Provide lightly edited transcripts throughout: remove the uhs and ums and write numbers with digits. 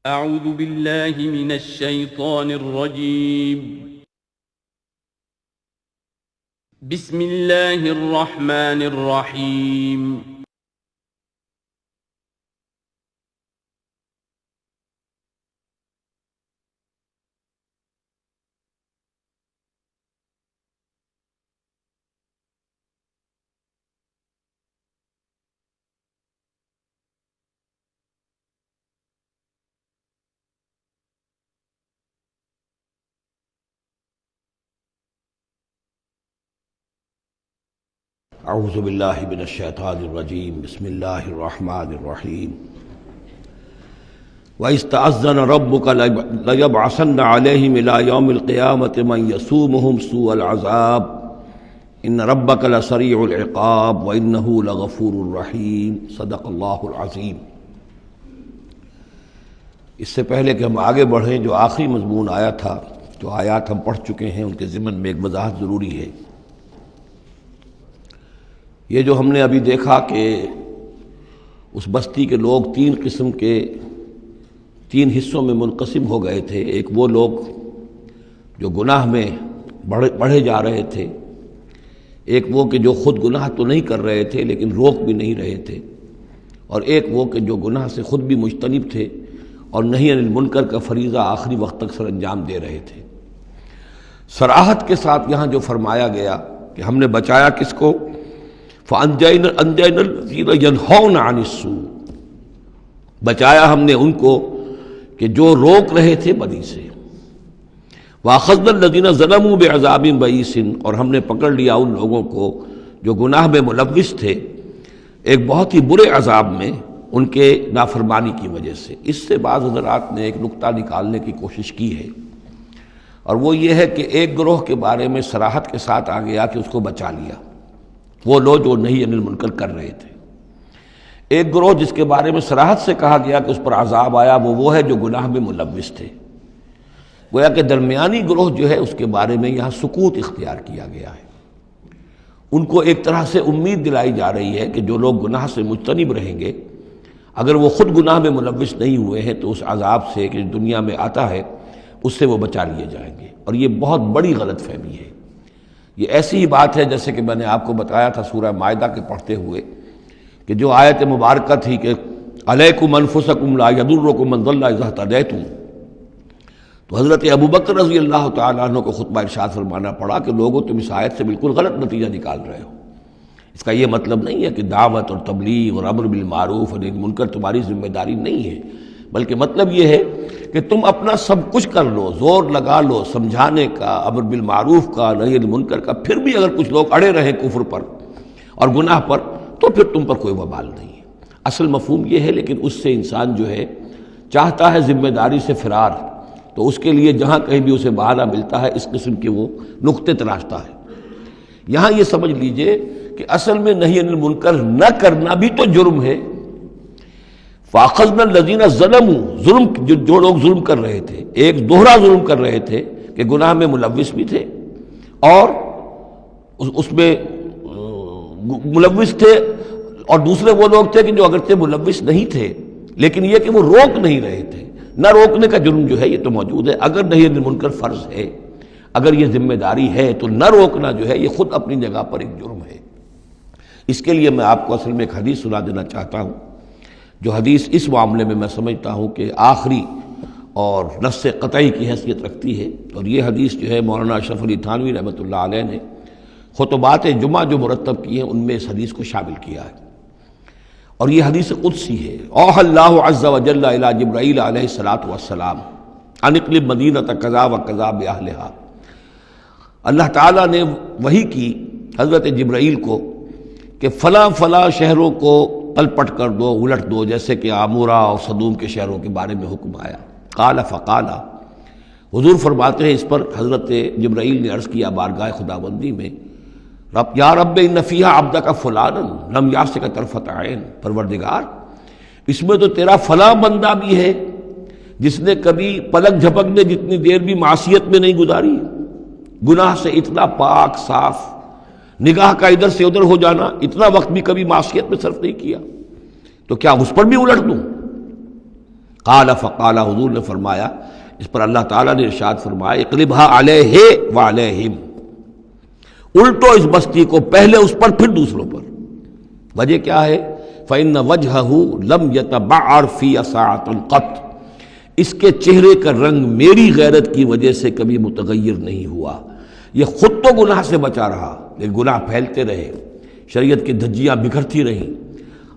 اعوذ باللہ من الشیطان الرجیم بسم اللہ الرحمن الرحیم اعوذ باللہ من الشیطان الرجیم بسم اللہ الرحمن الرحیم وَإِذْ تَأَذَّنَ رَبُّكَ لَيَبْعَثَنَّ عَلَيْهِمْ إِلَى يَوْمِ الْقِيَامَةِ مَنْ يَسُومُهُمْ سُوءَ الْعَذَابِ إِنَّ رَبَّكَ لَسَرِيعُ الْعِقَابِ وَإِنَّهُ لَغَفُورٌ رَحِيمٌ صدق اللہ العظیم۔ اس سے پہلے کہ ہم آگے بڑھیں، جو آخری مضمون آیا تھا، جو آیات ہم پڑھ چکے ہیں، ان کے ضمن میں ایک وضاحت ضروری ہے۔ یہ جو ہم نے ابھی دیکھا کہ اس بستی کے لوگ تین قسم کے، تین حصوں میں منقسم ہو گئے تھے۔ ایک وہ لوگ جو گناہ میں بڑھے جا رہے تھے، ایک وہ کہ جو خود گناہ تو نہیں کر رہے تھے لیکن روک بھی نہیں رہے تھے، اور ایک وہ کہ جو گناہ سے خود بھی مجتنب تھے اور نہی عن المنکر کا فریضہ آخری وقت تک سر انجام دے رہے تھے۔ صراحت کے ساتھ یہاں جو فرمایا گیا کہ ہم نے بچایا کس کو؟ فَأَنْجَيْنَا الَّذِينَ يَنْهَوْنَ عَنِ السُّوءِ، بچایا ہم نے ان کو کہ جو روک رہے تھے بدی سے۔ وَأَخَذْنَا الَّذِينَ ظَلَمُوا بِعَذَابٍ بَئِيسٍ، اور ہم نے پکڑ لیا ان لوگوں کو جو گناہ میں ملوث تھے ایک بہت ہی برے عذاب میں ان کے نافرمانی کی وجہ سے۔ اس سے بعض حضرات نے ایک نقطہ نکالنے کی کوشش کی ہے، اور وہ یہ ہے کہ ایک گروہ کے بارے میں صراحت کے ساتھ آ گیا کہ اس کو بچا لیا، وہ لوگ جو نہی عن المنکر کر رہے تھے۔ ایک گروہ جس کے بارے میں صراحت سے کہا گیا کہ اس پر عذاب آیا، وہ ہے جو گناہ میں ملوث تھے۔ گویا کہ درمیانی گروہ جو ہے اس کے بارے میں یہاں سکوت اختیار کیا گیا ہے۔ ان کو ایک طرح سے امید دلائی جا رہی ہے کہ جو لوگ گناہ سے مجتنب رہیں گے، اگر وہ خود گناہ میں ملوث نہیں ہوئے ہیں تو اس عذاب سے کہ دنیا میں آتا ہے اس سے وہ بچا لیے جائیں گے۔ اور یہ بہت بڑی غلط فہمی ہے۔ یہ ایسی ہی بات ہے جیسے کہ میں نے آپ کو بتایا تھا سورہ مائدہ کے پڑھتے ہوئے کہ جو آیت مبارکہ تھی کہ علیکم انفسکم لا یضرکم من ضل اذا اہتدیتم، تو حضرت ابوبکر رضی اللہ تعالیٰ عنہ کو خطبہ ارشاد فرمانا پڑا کہ لوگوں تم اس آیت سے بالکل غلط نتیجہ نکال رہے ہو۔ اس کا یہ مطلب نہیں ہے کہ دعوت اور تبلیغ اور امر بالمعروف اور منکر تمہاری ذمہ داری نہیں ہے، بلکہ مطلب یہ ہے کہ تم اپنا سب کچھ کر لو، زور لگا لو سمجھانے کا، امر بالمعروف کا، نہی عن المنکر کا، پھر بھی اگر کچھ لوگ اڑے رہیں کفر پر اور گناہ پر تو پھر تم پر کوئی وبال نہیں ہے۔ اصل مفہوم یہ ہے، لیکن اس سے انسان جو ہے چاہتا ہے ذمہ داری سے فرار، تو اس کے لیے جہاں کہیں بھی اسے بہانہ ملتا ہے اس قسم کے وہ نقطے تراشتا ہے۔ یہاں یہ سمجھ لیجئے کہ اصل میں نہی عن المنکر نہ کرنا بھی تو جرم ہے۔ فَأَخَذْنَا الَّذِينَ ظَلَمُوا، ظلم جو لوگ ظلم کر رہے تھے، ایک دوہرا ظلم کر رہے تھے کہ گناہ میں ملوث بھی تھے اور اس میں ملوث تھے، اور دوسرے وہ لوگ تھے کہ جو اگرچہ ملوث نہیں تھے لیکن یہ کہ وہ روک نہیں رہے تھے۔ نہ روکنے کا جرم جو ہے یہ تو موجود ہے۔ اگر نہی عن المنکر فرض ہے، اگر یہ ذمہ داری ہے، تو نہ روکنا جو ہے یہ خود اپنی جگہ پر ایک جرم ہے۔ اس کے لیے میں آپ کو اصل میں ایک حدیث سنا دینا چاہتا ہوں، جو حدیث اس معاملے میں سمجھتا ہوں کہ آخری اور نص قطعی کی حیثیت رکھتی ہے۔ اور یہ حدیث جو ہے مولانا اشرف علی تھانوی رحمۃ اللہ علیہ نے خطبات جمعہ جو مرتب کی ہیں ان میں اس حدیث کو شامل کیا ہے، اور یہ حدیث قدسی ہے۔ اوحی اللہ عز وجل الی جبرائیل علیہ الصلاۃ والسلام ان اقلب مدینۃ کذا و کذا باہلھا، اللہ تعالیٰ نے وحی کی حضرت جبرائیل کو کہ فلاں فلاں شہروں کو تلپٹ کر دو، الٹ دو، جیسے کہ عمورہ اور صدوم کے شہروں کے بارے میں حکم آیا۔ قال فقالا، حضور فرماتے ہیں اس پر حضرت جبرائیل نے عرض کیا بارگاہ خداوندی میں، رب یا رب ان فیہا عبدک فلانا لم یعصک طرفۃ عین، پروردگار اس میں تو تیرا فلاں بندہ بھی ہے جس نے کبھی پلک جھپکنے جتنی دیر بھی معصیت میں نہیں گزاری، گناہ سے اتنا پاک صاف، نگاہ کا ادھر سے ادھر ہو جانا، اتنا وقت بھی کبھی معصیت میں صرف نہیں کیا، تو کیا اس پر بھی الٹ دوں؟ قال فقال، حضور نے فرمایا، اس پر اللہ تعالیٰ نے ارشاد فرمایا اقلبها علیہ وعلیہم، الٹو اس بستی کو، پہلے اس پر پھر دوسروں پر۔ وجہ کیا ہے؟ فإن وجهه لم يتبعر في ساعة قط، اس کے چہرے کا رنگ میری غیرت کی وجہ سے کبھی متغیر نہیں ہوا۔ یہ خود تو گناہ سے بچا رہا، لیکن گناہ پھیلتے رہے، شریعت کی دھجیاں بکھرتی رہیں،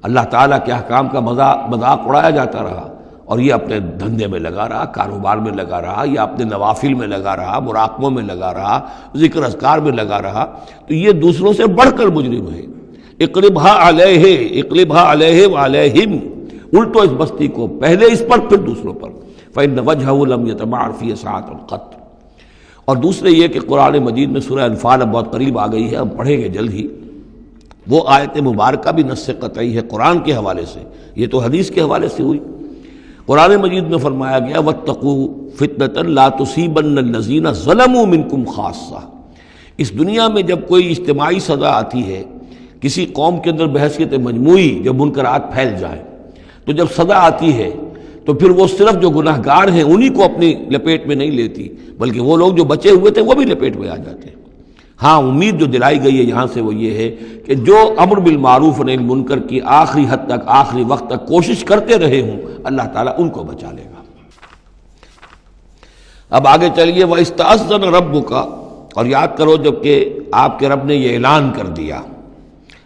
اللہ تعالیٰ کے احکام کا مذاق اڑایا جاتا رہا، اور یہ اپنے دھندے میں لگا رہا، کاروبار میں لگا رہا، یا اپنے نوافل میں لگا رہا، مراقبوں میں لگا رہا، ذکر اذکار میں لگا رہا، تو یہ دوسروں سے بڑھ کر مجرم ہے۔ اقلبها علیہ، اقلبها علیہ وعلیہم، الٹو اس بستی کو، پہلے اس پر پھر دوسروں پر۔ فإن وجهه لم يتبعر فی ساعة قط۔ اور دوسرے یہ کہ قرآن مجید میں سورہ انفال اب بہت قریب آ گئی ہے، ہم پڑھیں گے جلد ہی، وہ آیت مبارکہ بھی نص قطعی ہے قرآن کے حوالے سے، یہ تو حدیث کے حوالے سے ہوئی۔ قرآن مجید میں فرمایا گیا واتقوا فتنة لا تصیبن الذین ظلموا منکم خاصہ۔ اس دنیا میں جب کوئی اجتماعی سزا آتی ہے، کسی قوم کے اندر بحیثیت مجموعی جب منکرات پھیل جائیں، تو جب سزا آتی ہے تو پھر وہ صرف جو گناہ گار ہیں انہی کو اپنی لپیٹ میں نہیں لیتی، بلکہ وہ لوگ جو بچے ہوئے تھے وہ بھی لپیٹ میں آ جاتے ہیں۔ ہاں، امید جو دلائی گئی ہے یہاں سے وہ یہ ہے کہ جو امر بالمعروف و نہی عن المنکر کی آخری حد تک، آخری وقت تک کوشش کرتے رہے ہوں، اللہ تعالیٰ ان کو بچا لے گا۔ اب آگے چلیے، وَإِسْتَأْذَنَ رَبُّكَ، اور یاد کرو جب کہ آپ کے رب نے یہ اعلان کر دیا،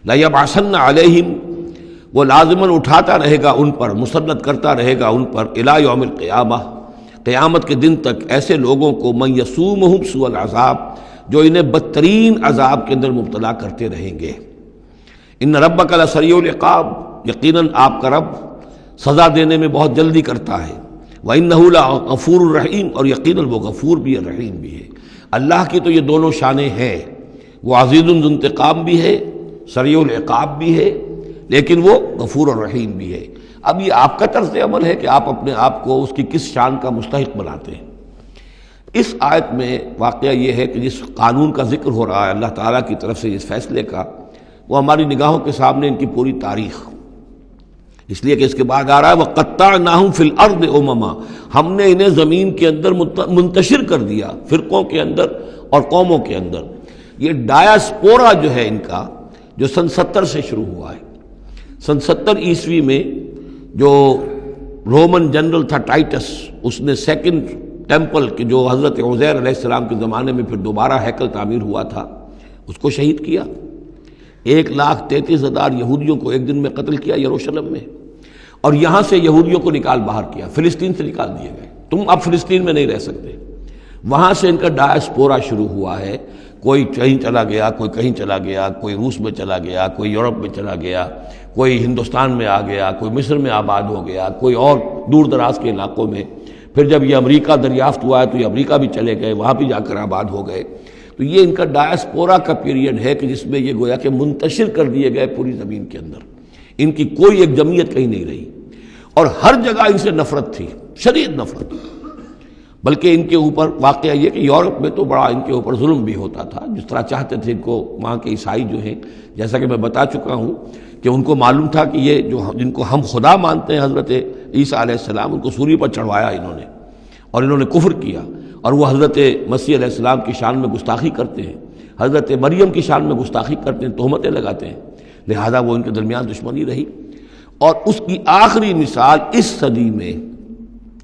لَيَبْعَثَنَّ عَلَيْهِمْ، وہ لازماً اٹھاتا رہے گا ان پر، مسلط کرتا رہے گا ان پر، الی یوم القیامہ، قیامت کے دن تک، ایسے لوگوں کو من یسومہم سوء العذاب، جو انہیں بدترین عذاب کے اندر مبتلا کرتے رہیں گے۔ ان ربک لسریع العقاب، یقیناً آپ کا رب سزا دینے میں بہت جلدی کرتا ہے۔ وَإِنَّهُ لَغَفُورٌ رحیم، اور یقیناً وہ غفور بھی ہے، رحیم بھی ہے۔ اللہ کی تو یہ دونوں شانیں ہیں، وہ عزیز ذو انتقام بھی ہے، سریع العقاب بھی ہے، لیکن وہ غفور اور رحیم بھی ہے۔ اب یہ آپ کا طرز عمل ہے کہ آپ اپنے آپ کو اس کی کس شان کا مستحق بناتے ہیں۔ اس آیت میں واقعہ یہ ہے کہ جس قانون کا ذکر ہو رہا ہے اللہ تعالیٰ کی طرف سے، اس فیصلے کا، وہ ہماری نگاہوں کے سامنے ان کی پوری تاریخ، اس لیے کہ اس کے بعد آ رہا ہے وَقَطَّعْنَاهُمْ فِي الْأَرْضِ أُمَمًا، ہم نے انہیں زمین کے اندر منتشر کر دیا، فرقوں کے اندر اور قوموں کے اندر۔ یہ ڈایاسپورا جو ہے ان کا، جو سن 70 سے شروع ہوا ہے، سن 70 عیسوی میں جو رومن جنرل تھا ٹائٹس، اس نے سیکنڈ ٹیمپل کہ جو حضرت عزیر علیہ السلام کے زمانے میں پھر دوبارہ ہیکل تعمیر ہوا تھا، اس کو شہید کیا۔ 1,33,000 یہودیوں کو ایک دن میں قتل کیا یروشلم میں، اور یہاں سے یہودیوں کو نکال باہر کیا، فلسطین سے نکال دیے گئے، تم اب فلسطین میں نہیں رہ سکتے۔ وہاں سے ان کا ڈایاسپورا شروع ہوا ہے، کوئی کہیں چلا گیا، کوئی کہیں چلا گیا، کوئی روس میں چلا گیا، کوئی یورپ میں چلا گیا، کوئی ہندوستان میں آ گیا، کوئی مصر میں آباد ہو گیا، کوئی اور دور دراز کے علاقوں میں۔ پھر جب یہ امریکہ دریافت ہوا ہے تو یہ امریکہ بھی چلے گئے، وہاں بھی جا کر آباد ہو گئے۔ تو یہ ان کا ڈایاسپورا کا پیریڈ ہے کہ جس میں یہ گویا کہ منتشر کر دیے گئے پوری زمین کے اندر، ان کی کوئی ایک جمعیت کہیں نہیں رہی، اور ہر جگہ ان سے نفرت تھی، شدید نفرت۔ بلکہ ان کے اوپر واقعہ یہ کہ یورپ میں تو بڑا ان کے اوپر ظلم بھی ہوتا تھا، جس طرح چاہتے تھے ان کو وہاں کے عیسائی جو ہیں، جیسا کہ میں بتا چکا ہوں کہ ان کو معلوم تھا کہ یہ جو جن کو ہم خدا مانتے ہیں حضرت عیسیٰ علیہ السلام، ان کو سوری پر چڑھوایا انہوں نے، اور انہوں نے کفر کیا، اور وہ حضرت مسیح علیہ السلام کی شان میں گستاخی کرتے ہیں، حضرت مریم کی شان میں گستاخی کرتے ہیں، تہمتیں لگاتے ہیں، لہذا وہ ان کے درمیان دشمنی رہی۔ اور اس کی آخری مثال اس صدی میں،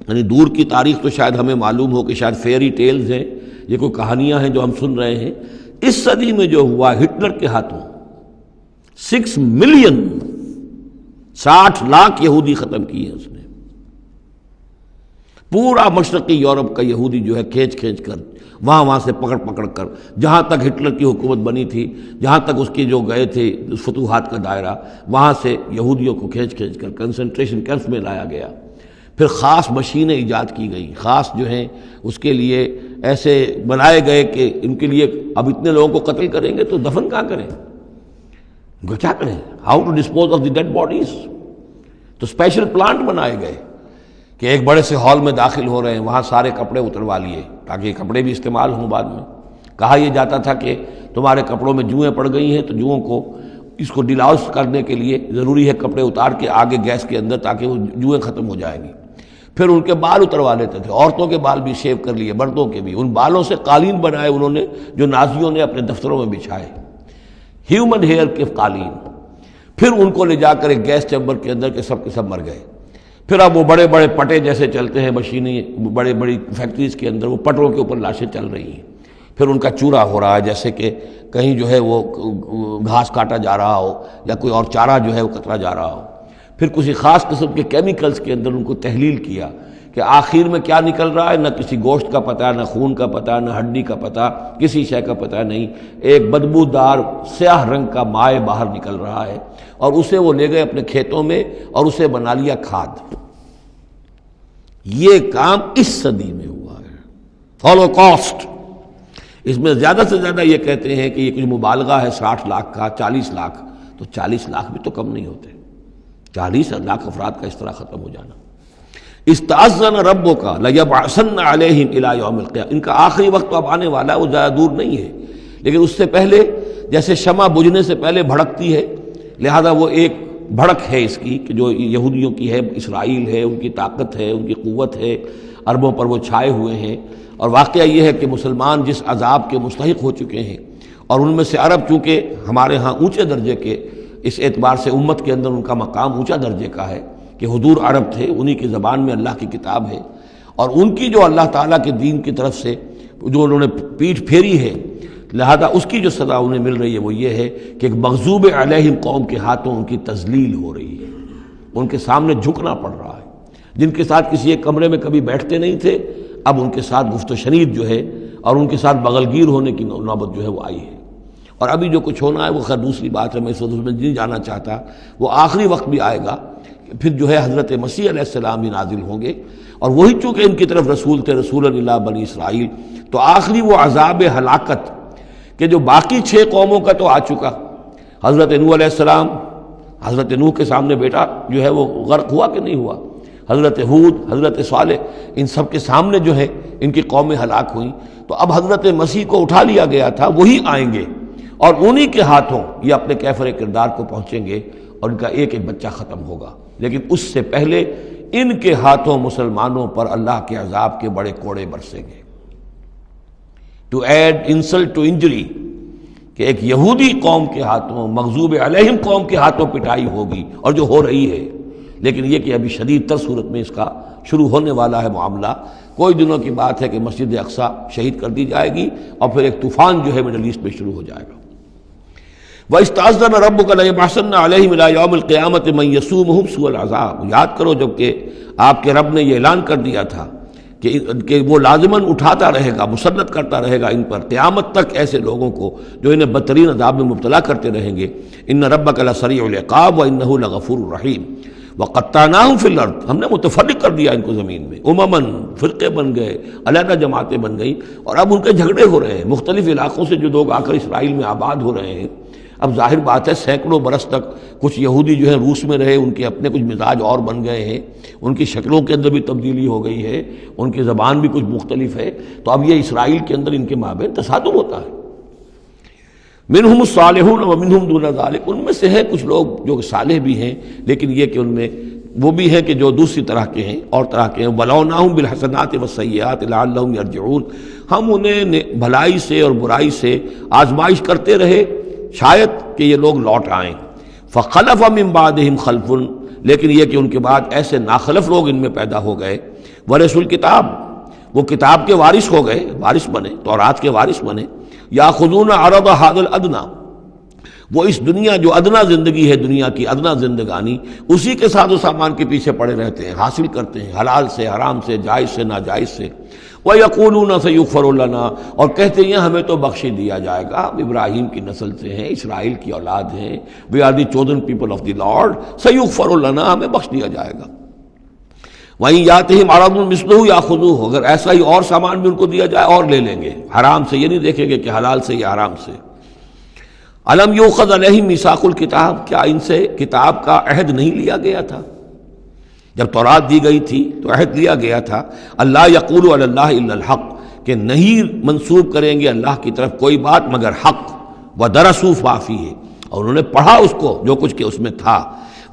یعنی دور کی تاریخ تو شاید ہمیں معلوم ہو کہ شاید فیری ٹیلز ہیں، یہ کوئی کہانیاں ہیں جو ہم سن رہے ہیں، اس صدی میں جو ہوا ہٹلر کے ہاتھوں 6 ملین 60 لاکھ یہودی ختم کیے اس نے۔ پورا مشرقی یورپ کا یہودی جو ہے کھینچ کھینچ کر وہاں سے پکڑ کر، جہاں تک ہٹلر کی حکومت بنی تھی، جہاں تک اس کے جو گئے تھے فتوحات کا دائرہ، وہاں سے یہودیوں کو کھینچ کر کنسنٹریشن کیمپس میں لایا گیا۔ پھر خاص مشینیں ایجاد کی گئیں، خاص جو ہیں اس کے لیے ایسے بنائے گئے کہ ان کے لیے اب اتنے لوگوں کو قتل کریں گے تو دفن کہاں کریں، ان کو کیا کریں، how to dispose of the dead bodies. تو اسپیشل پلانٹ بنائے گئے کہ ایک بڑے سے ہال میں داخل ہو رہے ہیں، وہاں سارے کپڑے اتروا لیے تاکہ یہ کپڑے بھی استعمال ہوں بعد میں۔ کہا یہ جاتا تھا کہ تمہارے کپڑوں میں جوئیں پڑ گئی ہیں، تو جوؤں کو اس کو ڈیلاؤس کرنے کے لیے ضروری ہے کپڑے اتار کے آگے گیس کے اندر، تاکہ وہ جوئیں ختم ہو جائیں گی۔ پھر ان کے بال اتروا لیتے تھے، عورتوں کے بال بھی شیو کر لیے، مردوں کے بھی، ان بالوں سے قالین بنائے انہوں نے جو نازیوں نے اپنے دفتروں میں بچھائے، ہیومن ہیئر کے قالین۔ پھر ان کو لے جا کر ایک گیس چیمبر کے اندر کے سب مر گئے۔ پھر اب وہ بڑے بڑے پٹے جیسے چلتے ہیں مشینیں، بڑے بڑی فیکٹریز کے اندر وہ پٹوں کے اوپر لاشیں چل رہی ہیں، پھر ان کا چورا ہو رہا ہے، جیسے کہ کہیں جو ہے وہ گھاس کاٹا جا رہا ہو یا کوئی اور چارہ جو ہے وہ کترا جا رہا ہو۔ پھر کسی خاص قسم کے کیمیکلز کے اندر ان کو تحلیل کیا کہ آخر میں کیا نکل رہا ہے، نہ کسی گوشت کا پتہ، نہ خون کا پتہ، نہ ہڈی کا پتہ، کسی شے کا پتہ نہیں، ایک بدبودار سیاہ رنگ کا مائع باہر نکل رہا ہے، اور اسے وہ لے گئے اپنے کھیتوں میں اور اسے بنا لیا کھاد۔ یہ کام اس صدی میں ہوا ہے، ہولوکاسٹ۔ اس میں زیادہ سے زیادہ یہ کہتے ہیں کہ یہ کچھ مبالغہ ہے 60 لاکھ کا، 40 لاکھ، تو 40 لاکھ بھی تو کم نہیں ہوتے، 40 لاکھ افراد کا اس طرح ختم ہو جانا۔ استأذن ربک لیبعثن علیہم الی یوم القیامہ، ان کا آخری وقت تو اب آنے والا ہے، وہ زیادہ دور نہیں ہے، لیکن اس سے پہلے جیسے شمع بجھنے سے پہلے بھڑکتی ہے، لہذا وہ ایک بھڑک ہے اس کی کہ جو یہودیوں کی ہے، اسرائیل ہے، ان کی طاقت ہے، ان کی قوت ہے، عربوں پر وہ چھائے ہوئے ہیں۔ اور واقعہ یہ ہے کہ مسلمان جس عذاب کے مستحق ہو چکے ہیں، اور ان میں سے عرب چونکہ ہمارے ہاں اونچے درجے کے، اس اعتبار سے امت کے اندر ان کا مقام اونچا درجے کا ہے کہ حضور عرب تھے، انہی کی زبان میں اللہ کی کتاب ہے، اور ان کی جو اللہ تعالیٰ کے دین کی طرف سے جو انہوں نے پیٹھ پھیری ہے، لہذا اس کی جو سزا انہیں مل رہی ہے وہ یہ ہے کہ ایک مغضوب علیہم قوم کے ہاتھوں ان کی تذلیل ہو رہی ہے، ان کے سامنے جھکنا پڑ رہا ہے۔ جن کے ساتھ کسی ایک کمرے میں کبھی بیٹھتے نہیں تھے، اب ان کے ساتھ گفت و شنید جو ہے اور ان کے ساتھ بغل گیر ہونے کی نوبت جو ہے وہ آئی ہے۔ اور ابھی جو کچھ ہونا ہے وہ خیر دوسری بات ہے، میں اس وقت اس میں نہیں جانا چاہتا، وہ آخری وقت بھی آئے گا، پھر جو ہے حضرت مسیح علیہ السلام بھی نازل ہوں گے، اور وہی چونکہ ان کی طرف رسول تھے، رسول اللہ بنی اسرائیل، تو آخری وہ عذاب ہلاکت کہ جو باقی 6 قوموں کا تو آ چکا، حضرت نوح علیہ السلام، حضرت نوح کے سامنے بیٹا جو ہے وہ غرق ہوا کہ نہیں ہوا، حضرت ہود، حضرت صالح، ان سب کے سامنے جو ہے ان کی قومیں ہلاک ہوئیں، تو اب حضرت مسیح کو اٹھا لیا گیا تھا، وہی آئیں گے اور انہی کے ہاتھوں یہ اپنے کیفر کردار کو پہنچیں گے اور ان کا ایک ایک بچہ ختم ہوگا۔ لیکن اس سے پہلے ان کے ہاتھوں مسلمانوں پر اللہ کے عذاب کے بڑے کوڑے برسیں گے۔ To add insult to injury, کہ ایک یہودی قوم کے ہاتھوں، مغضوب علیہم قوم کے ہاتھوں پٹائی ہوگی، اور جو ہو رہی ہے، لیکن یہ کہ ابھی شدید تر صورت میں اس کا شروع ہونے والا ہے معاملہ۔ کوئی دنوں کی بات ہے کہ مسجد اقصیٰ شہید کر دی جائے گی، اور پھر ایک طوفان جو ہے مڈل ایسٹ میں شروع ہو جائے گا۔ وَإِسْتَأْذَنَ رَبُّكَ لَيَبْعَثَنَّ عَلَيْهِمْ إِلَىٰ يَوْمِ الْقِيَامَةِ مَن يَسُومُهُمْ سُوءَ الْعَذَابِ، یاد کرو جب کہ آپ کے رب نے یہ اعلان کر دیا تھا کہ وہ لازماً اٹھاتا رہے گا، مسلط کرتا رہے گا ان پر قیامت تک ایسے لوگوں کو جو انہیں بدترین عذاب میں مبتلا کرتے رہیں گے۔ إِنَّ رَبَّكَ لَسَرِيعُ الْعِقَابِ وَإِنَّهُ لَغَفُورٌ رَحِيمٌ وَقَطَّعْنَاهُمْ فِي الْأَرْضِ، ہم نے متفرق کر دیا ان کو زمین میں، امماً، فرقے بن گئے، علیحدہ جماعتیں بن گئیں، اور اب ان کے جھگڑے ہو رہے ہیں مختلف علاقوں سے، جو لوگ آ کر اسرائیل میں آباد ہو رہے ہیں۔ اب ظاہر بات ہے سینکڑوں برس تک کچھ یہودی جو ہیں روس میں رہے، ان کے اپنے کچھ مزاج اور بن گئے ہیں، ان کی شکلوں کے اندر بھی تبدیلی ہو گئی ہے، ان کی زبان بھی کچھ مختلف ہے، تو اب یہ اسرائیل کے اندر ان کے مابین تصادم ہوتا ہے۔ منہم الصالحون ومنہم دون ذلک، ان میں سے ہے کچھ لوگ جو صالح بھی ہیں، لیکن یہ کہ ان میں وہ بھی ہے کہ جو دوسری طرح کے ہیں اور طرح کے ہیں۔ وَلَوْنَاهُمْ بِالْحَسَنَاتِ وَالسَّيِّئَاتِ لَعَلَّهُمْ يَرْجِعُونَ، ہم انہیں بھلائی سے اور برائی سے آزمائش کرتے رہے شاید کہ یہ لوگ لوٹ آئیں۔ فَخَلَفَ مِن بَعْدِهِمْ خَلْفٌ، لیکن یہ کہ ان کے بعد ایسے ناخلف لوگ ان میں پیدا ہو گئے، وَرِثُوا الْكِتَابَ، وہ کتاب کے وارث ہو گئے، وارث بنے، تورات کے وارث بنے۔ یَأْخُذُونَ عَرَضَ هَذَا الْأَدْنَىٰ، وہ اس دنیا جو ادنا زندگی ہے، دنیا کی ادنا زندگانی، اسی کے ساتھ و سامان کے پیچھے پڑے رہتے ہیں، حاصل کرتے ہیں حلال سے، حرام سے، جائز سے، ناجائز سے۔ وَيَقُولُونَ سَيُغْفَرُ لَنَا، اور کہتے ہیں ہمیں تو بخش دیا جائے گا، ابراہیم کی نسل سے ہیں، اسرائیل کی اولاد ہیں، we are the chosen people of the Lord، سَيُغْفَرُ لَنَا، ہمیں بخش دیا جائے گا۔ وہیں یاتہم عرض مثلہ یاخذوہ، اگر ایسا ہی اور سامان بھی ان کو دیا جائے اور لے لیں گے، حرام سے یہ نہیں دیکھیں گے کہ حلال سے یا حرام سے۔ الم یؤخذ علیہم میثاق الکتاب، کیا ان سے کتاب کا عہد نہیں لیا گیا تھا؟ جب تورات دی گئی تھی تو عہد لیا گیا تھا، اللہ یقول علی اللہ الا الحق، کہ نہیں منسوب کریں گے اللہ کی طرف کوئی بات مگر حق، ودرسوا ما فیہ، اور انہوں نے پڑھا اس کو جو کچھ کہ اس میں تھا،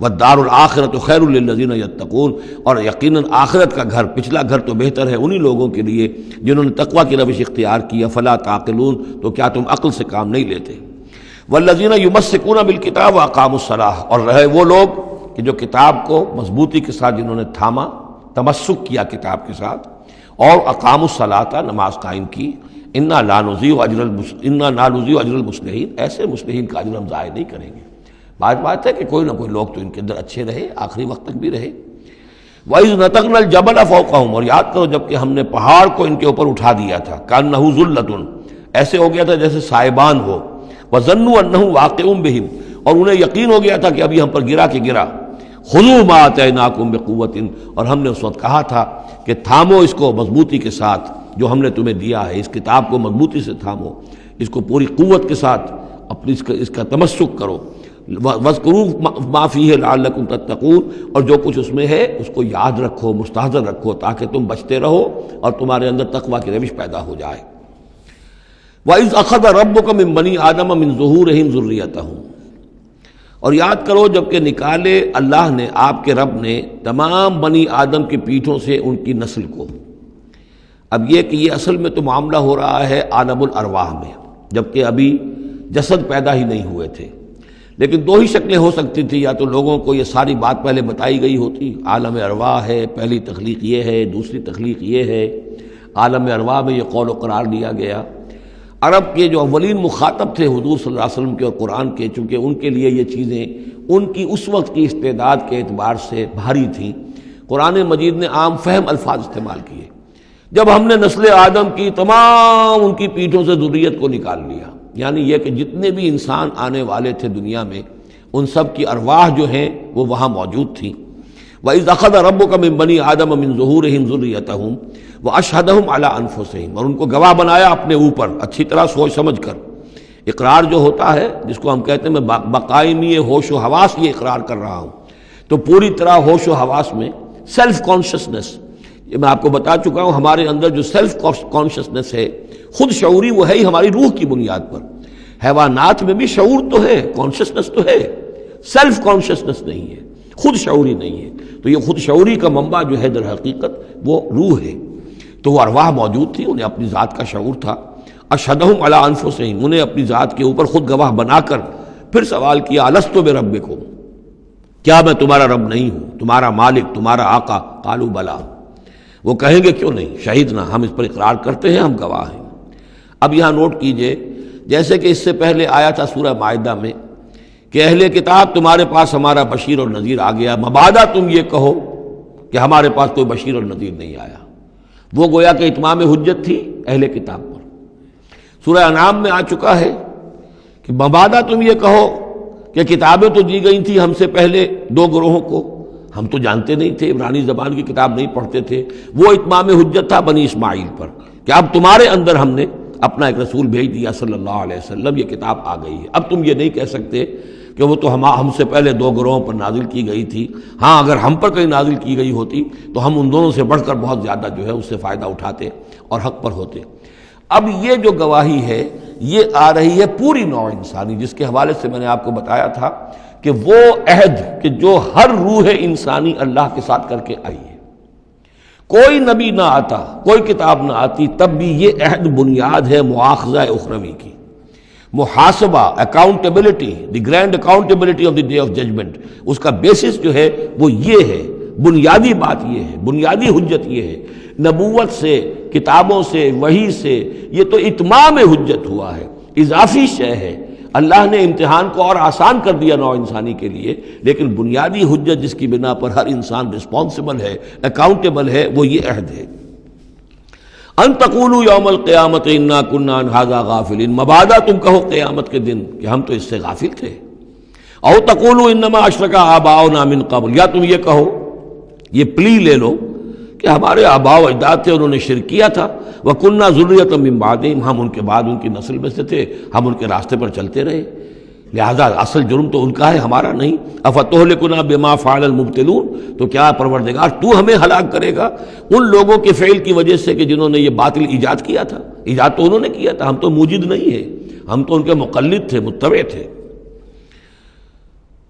والدار الآخرۃ خیر للذین یتقون، اور یقیناً آخرت کا گھر، پچھلا گھر تو بہتر ہے انہی لوگوں کے لیے جنہوں نے تقوی کی روش اختیار کی. فلا تعقلون، تو کیا تم عقل سے کام نہیں لیتے؟ والذین یمسکون بالکتاب واقاموا الصلاۃ، اور رہے وہ لوگ کہ جو کتاب کو مضبوطی کے ساتھ جنہوں نے تھاما، تمسک کیا کتاب کے ساتھ، اور اقاموا الصلاۃ، نماز قائم کی. انا لا نضیع اجر المصلحین، ایسے مصلحین کا اجر ہم ضائع نہیں کریں گے. بات ہے کہ کوئی نہ کوئی لوگ تو ان کے اندر اچھے رہے، آخری وقت تک بھی رہے. وَإِذْ نَتَقْنَا الْجَبَلَ فَوْقَهُمْ، اور یاد کرو جب کہ ہم نے پہاڑ کو ان کے اوپر اٹھا دیا تھا. كَأَنَّهُ ذُلَّةٌ، ایسے ہو گیا تھا جیسے سائبان ہو. وَظَنُّوا أَنَّهُ واقع بِهِمْ، اور انہیں یقین ہو گیا تھا کہ ابھی ہم پر گرا کہ گرا. خُذُوا مَا آتَيْنَاكُمْ بِقُوَّةٍ، اور ہم نے اس وقت کہا تھا کہ تھامو اس کو مضبوطی کے ساتھ جو ہم نے تمہیں دیا ہے، اس کتاب کو مضبوطی سے تھامو، اس کو پوری قوت کے ساتھ اپنی اس کا تمسک کرو. وَاذْكُرُوا مَا فِيهِ لَعَلَّكُمْ تَتَّقُونَ، اور جو کچھ اس میں ہے اس کو یاد رکھو، مستحضر رکھو، تاکہ تم بچتے رہو اور تمہارے اندر تقویٰ کی روش پیدا ہو جائے. وَإِذْ أَخَذَ رَبُّكَ مِن بَنِي آدَمَ مِن ظُهُورِهِمْ ذُرِّيَّتَهُمْ، اور یاد کرو جب کہ نکالے اللہ نے، آپ کے رب نے، تمام بنی آدم کی پیٹھوں سے ان کی نسل کو. اب یہ کہ یہ اصل میں تو معاملہ ہو رہا ہے عالم الارواح میں، جبکہ ابھی جسد پیدا ہی نہیں ہوئے تھے. لیکن دو ہی شکلیں ہو سکتی تھی، یا تو لوگوں کو یہ ساری بات پہلے بتائی گئی ہوتی، عالم ارواح ہے، پہلی تخلیق یہ ہے، دوسری تخلیق یہ ہے. عالم ارواح میں یہ قول و قرار دیا گیا. عرب کے جو اولین مخاطب تھے حضور صلی اللہ علیہ وسلم کے اور قرآن کے، چونکہ ان کے لیے یہ چیزیں ان کی اس وقت کی استعداد کے اعتبار سے بھاری تھیں، قرآن مجید نے عام فہم الفاظ استعمال کیے. جب ہم نے نسل آدم کی تمام ان کی پیٹھوں سے ذریت کو نکال لیا، یعنی یہ کہ جتنے بھی انسان آنے والے تھے دنیا میں، ان سب کی ارواح جو ہیں وہ وہاں موجود تھیں. وَإِذْ أَخَذَ رَبُّكَ مِن بَنِي آدَمَ مِن ظُهُورِهِمْ ذُرِّيَّتَهُمْ وَأَشْهَدَهُمْ عَلَىٰ أَنفُسِهِمْ، اور ان کو گواہ بنایا اپنے اوپر، اچھی طرح سوچ سمجھ کر. اقرار جو ہوتا ہے جس کو ہم کہتے ہیں میں بقائمی ہوش و حواس یہ اقرار کر رہا ہوں، تو پوری طرح ہوش و حواس میں سیلف کانشسنس، یہ میں آپ کو بتا چکا ہوں، ہمارے اندر جو سیلف کانشسنس ہے، خود شعوری، وہ ہے ہی ہماری روح کی بنیاد پر. حیوانات میں بھی شعور تو ہے، کانشسنس تو ہے، سیلف کانشسنس نہیں ہے، خود شعوری نہیں ہے. تو یہ خود شعوری کا منبع جو ہے در حقیقت وہ روح ہے. تو وہ ارواح موجود تھی، انہیں اپنی ذات کا شعور تھا. اشہدہم علی انفسہم، انہیں اپنی ذات کے اوپر خود گواہ بنا کر پھر سوال کیا، الست بربکم، کیا میں تمہارا رب نہیں ہوں، تمہارا مالک، تمہارا آقا؟ قالوا بلا، وہ کہیں گے کیوں نہیں، شہیدنا، ہم اس پر اقرار کرتے ہیں، ہم گواہ ہیں. اب یہاں نوٹ کیجئے، جیسے کہ اس سے پہلے آیا تھا سورہ مائدہ میں کہ اہل کتاب تمہارے پاس ہمارا بشیر اور نذیر آ گیا، مبادا تم یہ کہو کہ ہمارے پاس کوئی بشیر اور نذیر نہیں آیا. وہ گویا کہ اتمام حجت تھی اہل کتاب پر. سورہ انعام میں آ چکا ہے کہ مبادا تم یہ کہو کہ کتابیں تو دی گئی تھیں ہم سے پہلے دو گروہوں کو، ہم تو جانتے نہیں تھے، عبرانی زبان کی کتاب نہیں پڑھتے تھے. وہ اتمام حجت تھا بنی اسماعیل پر کہ اب تمہارے اندر ہم نے اپنا ایک رسول بھیج دیا صلی اللہ علیہ وسلم، یہ کتاب آ گئی ہے. اب تم یہ نہیں کہہ سکتے کہ وہ تو ہم سے پہلے دو گروہوں پر نازل کی گئی تھی. ہاں اگر ہم پر کہیں نازل کی گئی ہوتی تو ہم ان دونوں سے بڑھ کر بہت زیادہ جو ہے اس سے فائدہ اٹھاتے اور حق پر ہوتے. اب یہ جو گواہی ہے یہ آ رہی ہے پوری نوع انسانی، جس کے حوالے سے میں نے آپ کو بتایا تھا کہ وہ عہد کہ جو ہر روح انسانی اللہ کے ساتھ کر کے آئی ہے. کوئی نبی نہ آتا، کوئی کتاب نہ آتی، تب بھی یہ عہد بنیاد ہے مواخذہ اخروی کی، محاسبہ، accountability, the grand accountability of the day of judgement. اس کا بیسس جو ہے وہ یہ ہے، بنیادی بات یہ ہے، بنیادی حجت یہ ہے. نبوت سے، کتابوں سے، وحی سے یہ تو اتمام حجت ہوا ہے، اضافی شے ہے. اللہ نے امتحان کو اور آسان کر دیا نوع انسانی کے لیے، لیکن بنیادی حجت جس کی بنا پر ہر انسان رسپانسبل ہے، اکاؤنٹیبل ہے، وہ یہ عہد ہے. ان تقولوا یوم القیامت انا کنا عن ھذا غافلین، مبادا تم کہو قیامت کے دن کہ ہم تو اس سے غافل تھے. او تقولوا انما اشرک آباؤنا من قبل، یا تم یہ کہو، یہ پلی لے لو کہ ہمارے آباء و اجداد تھے، انہوں نے شرک کیا تھا. وَكُنَّا ذُرِّيَّةً مِّن بَعْدِهِمْ، ہم ان کے بعد ان کی نسل میں سے تھے، ہم ان کے راستے پر چلتے رہے، لہذا اصل جرم تو ان کا ہے، ہمارا نہیں. أَفَتُهْلِكُنَا بِمَا فَعَلَ الْمُبْطِلُونَ، تو کیا پروردگار تو ہمیں ہلاک کرے گا ان لوگوں کے فعل کی وجہ سے کہ جنہوں نے یہ باطل ایجاد کیا تھا. ایجاد تو انہوں نے کیا تھا، ہم تو موجد نہیں ہیں، ہم تو ان کے مقلد تھے، متبع تھے.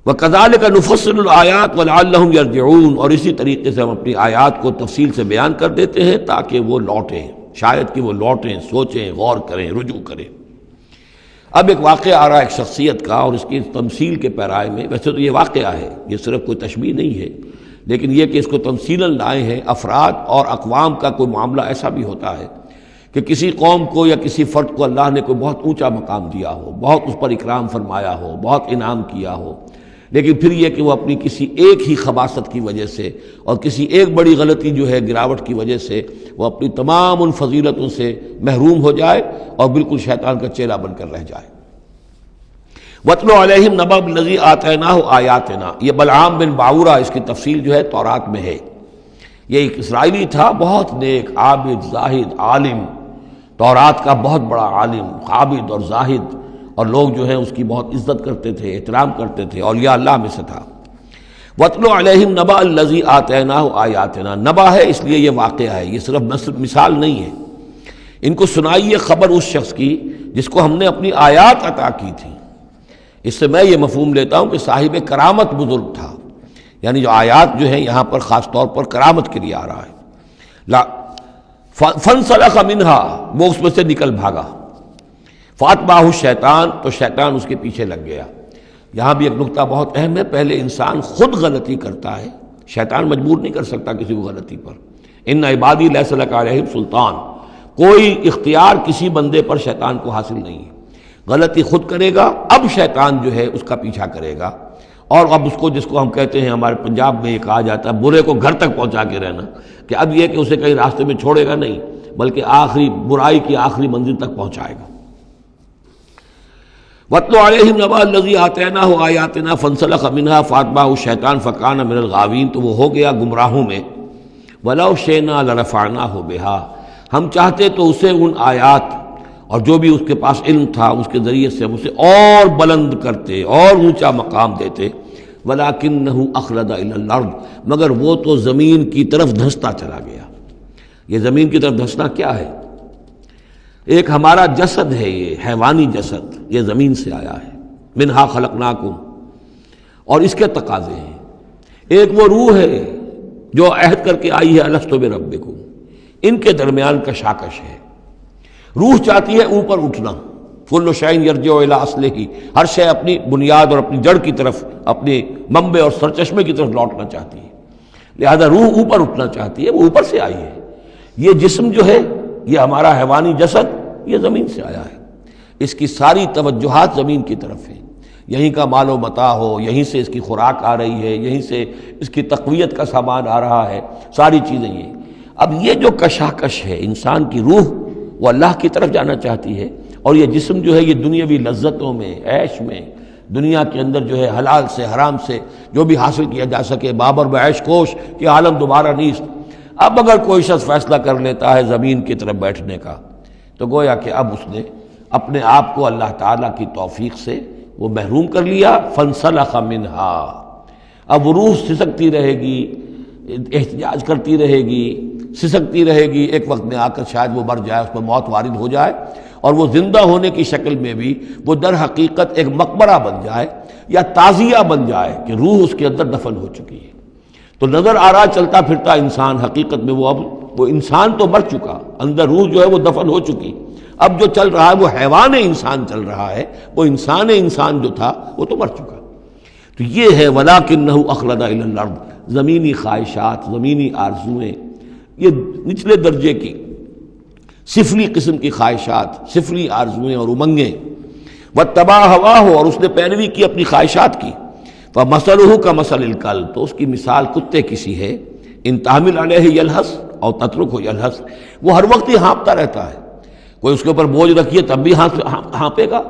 وَكَذَلِكَ نُفَصِّلُ الْآيَاتِ وَلَعَلَّهُمْ يَرْجِعُونَ، اور اسی طریقے سے ہم اپنی آیات کو تفصیل سے بیان کر دیتے ہیں تاکہ وہ لوٹیں، شاید کہ وہ لوٹیں، سوچیں، غور کریں، رجوع کریں۔ اب ایک واقعہ آ رہا ہے ایک شخصیت کا، اور اس کی تمثیل کے پیرائے میں، ویسے تو یہ واقعہ ہے، یہ صرف کوئی تشبیہ نہیں ہے، لیکن یہ کہ اس کو تمثیلاً لائے ہیں۔ افراد اور اقوام کا کوئی معاملہ ایسا بھی ہوتا ہے کہ کسی قوم کو یا کسی فرد کو اللہ نے کوئی بہت اونچا مقام دیا ہو، بہت اس پر اکرام فرمایا ہو، بہت انعام کیا ہو، لیکن پھر یہ کہ وہ اپنی کسی ایک ہی خباثت کی وجہ سے اور کسی ایک بڑی غلطی جو ہے گراوٹ کی وجہ سے وہ اپنی تمام ان فضیلتوں سے محروم ہو جائے اور بالکل شیطان کا چیلا بن کر رہ جائے۔ وَاتْلُ عَلَيْهِمْ نَبَأَ الَّذِي آتَيْنَاهُ آيَاتِنَا، یہ بلعام بن باورہ، اس کی تفصیل جو ہے تورات میں ہے۔ یہ ایک اسرائیلی تھا، بہت نیک، عابد، زاہد، عالم، تورات کا بہت بڑا عالم، عابد اور زاہد، اور لوگ جو ہیں اس کی بہت عزت کرتے تھے، احترام کرتے تھے، اولیاء اللہ میں سے تھا۔ وَاتْلُ عَلَيْهِمْ نَبَأَ الَّذِي آتَيْنَاهُ آيَاتِنَا، نبأ ہے اس لیے یہ واقعہ ہے، یہ صرف مثال نہیں ہے۔ ان کو سنائیے خبر اس شخص کی جس کو ہم نے اپنی آیات عطا کی تھی۔ اس سے میں یہ مفہوم لیتا ہوں کہ صاحب کرامت بزرگ تھا، یعنی جو آیات جو ہیں یہاں پر خاص طور پر کرامت کے لیے آ رہا ہے۔ فَانْسَلَخَ مِنْهَا، وہ اس میں سے نکل بھاگا۔ فَأَتْبَعَهُ الشَّيْطَانُ، تو شیطان اس کے پیچھے لگ گیا۔ یہاں بھی ایک نقطہ بہت اہم ہے، پہلے انسان خود غلطی کرتا ہے، شیطان مجبور نہیں کر سکتا کسی کو غلطی پر۔ اِنَّ عِبَادِي لَيْسَ لَكَ عَلَيْهِمْ سُلْطَانٌ، کوئی اختیار کسی بندے پر شیطان کو حاصل نہیں ہے۔ غلطی خود کرے گا، اب شیطان جو ہے اس کا پیچھا کرے گا، اور اب اس کو، جس کو ہم کہتے ہیں ہمارے پنجاب میں یہ کہا جاتا ہے برے کو گھر تک پہنچا کے رہنا، کہ اب یہ کہ اسے کہیں راستے میں چھوڑے گا نہیں بلکہ آخری برائی کی آخری منزل تک پہنچائے گا۔ وَاتْلُ عَلَيْهِمْ نَبَأَ الَّذِي آتَيْنَاهُ آيَاتِنَا فَانْسَلَخَ مِنْهَا فَأَتْبَعَهُ الشَّيْطَانُ فَكَانَ مِنَ الْغَاوِينَ، تو وہ ہو گیا گمراہوں میں۔ وَلَوْ شِئْنَا لَرَفَعْنَاهُ بِهَا، ہم چاہتے تو اسے ان آیات اور جو بھی اس کے پاس علم تھا اس کے ذریعے سے ہم اسے اور بلند کرتے، اور اونچا مقام دیتے۔ وَلَكِنَّهُ أَخْلَدَ إِلَى الْأَرْضِ، مگر وہ تو زمین کی طرف دھنستا چلا گیا۔ یہ زمین کی طرف دھنسنا کیا ہے؟ ایک ہمارا جسد ہے، یہ حیوانی جسد، یہ زمین سے آیا ہے۔ منہا خلقناکم، اور اس کے تقاضے ہیں۔ ایک وہ روح ہے جو عہد کر کے آئی ہے الست بربکم، ان کے درمیان کشاکش ہے۔ روح چاہتی ہے اوپر اٹھنا، کل شیء یرجع الی اصلہ، ہر شے اپنی بنیاد اور اپنی جڑ کی طرف، اپنے منبع اور سرچشمے کی طرف لوٹنا چاہتی ہے، لہذا روح اوپر اٹھنا چاہتی ہے، وہ اوپر سے آئی ہے۔ یہ جسم جو ہے، یہ ہمارا حیوانی جسد، یہ زمین سے آیا ہے، اس کی ساری توجہات زمین کی طرف ہیں، یہیں کا مال و متاع ہو، یہیں سے اس کی خوراک آ رہی ہے، یہیں سے اس کی تقویت کا سامان آ رہا ہے، ساری چیزیں یہ۔ اب یہ جو کشاکش ہے، انسان کی روح وہ اللہ کی طرف جانا چاہتی ہے، اور یہ جسم جو ہے یہ دنیاوی لذتوں میں، عیش میں، دنیا کے اندر جو ہے حلال سے حرام سے جو بھی حاصل کیا جا سکے، بابر بعیش کوش کہ عالم دوبارہ نیست۔ اب اگر کوئی شخص فیصلہ کر لیتا ہے زمین کی طرف بیٹھنے کا، تو گویا کہ اب اس نے اپنے آپ کو اللہ تعالیٰ کی توفیق سے وہ محروم کر لیا۔ فانسلخ منہا، اب وہ روح سسکتی رہے گی، احتجاج کرتی رہے گی، سسکتی رہے گی، ایک وقت میں آ کر شاید وہ مر جائے، اس پر موت وارد ہو جائے، اور وہ زندہ ہونے کی شکل میں بھی وہ در حقیقت ایک مقبرہ بن جائے یا تعزیہ بن جائے کہ روح اس کے اندر دفن ہو چکی ہے۔ تو نظر آ رہا چلتا پھرتا انسان، حقیقت میں وہ انسان تو مر چکا، اندر روح جو ہے وہ دفن ہو چکی، اب جو چل رہا ہے وہ حیوان انسان چل رہا ہے، وہ انسان جو تھا وہ تو مر چکا۔ تو یہ ہے وَلَكِنَّهُ أَخْلَدَ إِلَى الْأَرْضِ، زمینی خواہشات، زمینی آرزوئیں، یہ نچلے درجے کی سفلی قسم کی خواہشات، سفلی آرزوئیں اور امنگیں۔ وَاتَّبَعَ هَوَاهُ، اور اس نے پیروی کی اپنی خواہشات کی۔ فَمَثَلُهُ كَمَثَلِ الْكَلْبِ، تو اس کی مثال کتے کی سی ہے۔ إِن تَحْمِلْ عَلَيْهِ يَلْهَثْ أَوْ تَتْرُكْهُ يَلْهَثْ، وہ ہر وقت ہی ہانپتا رہتا ہے، کوئی اس کے اوپر بوجھ رکھیے تب بھی ہانپے گا،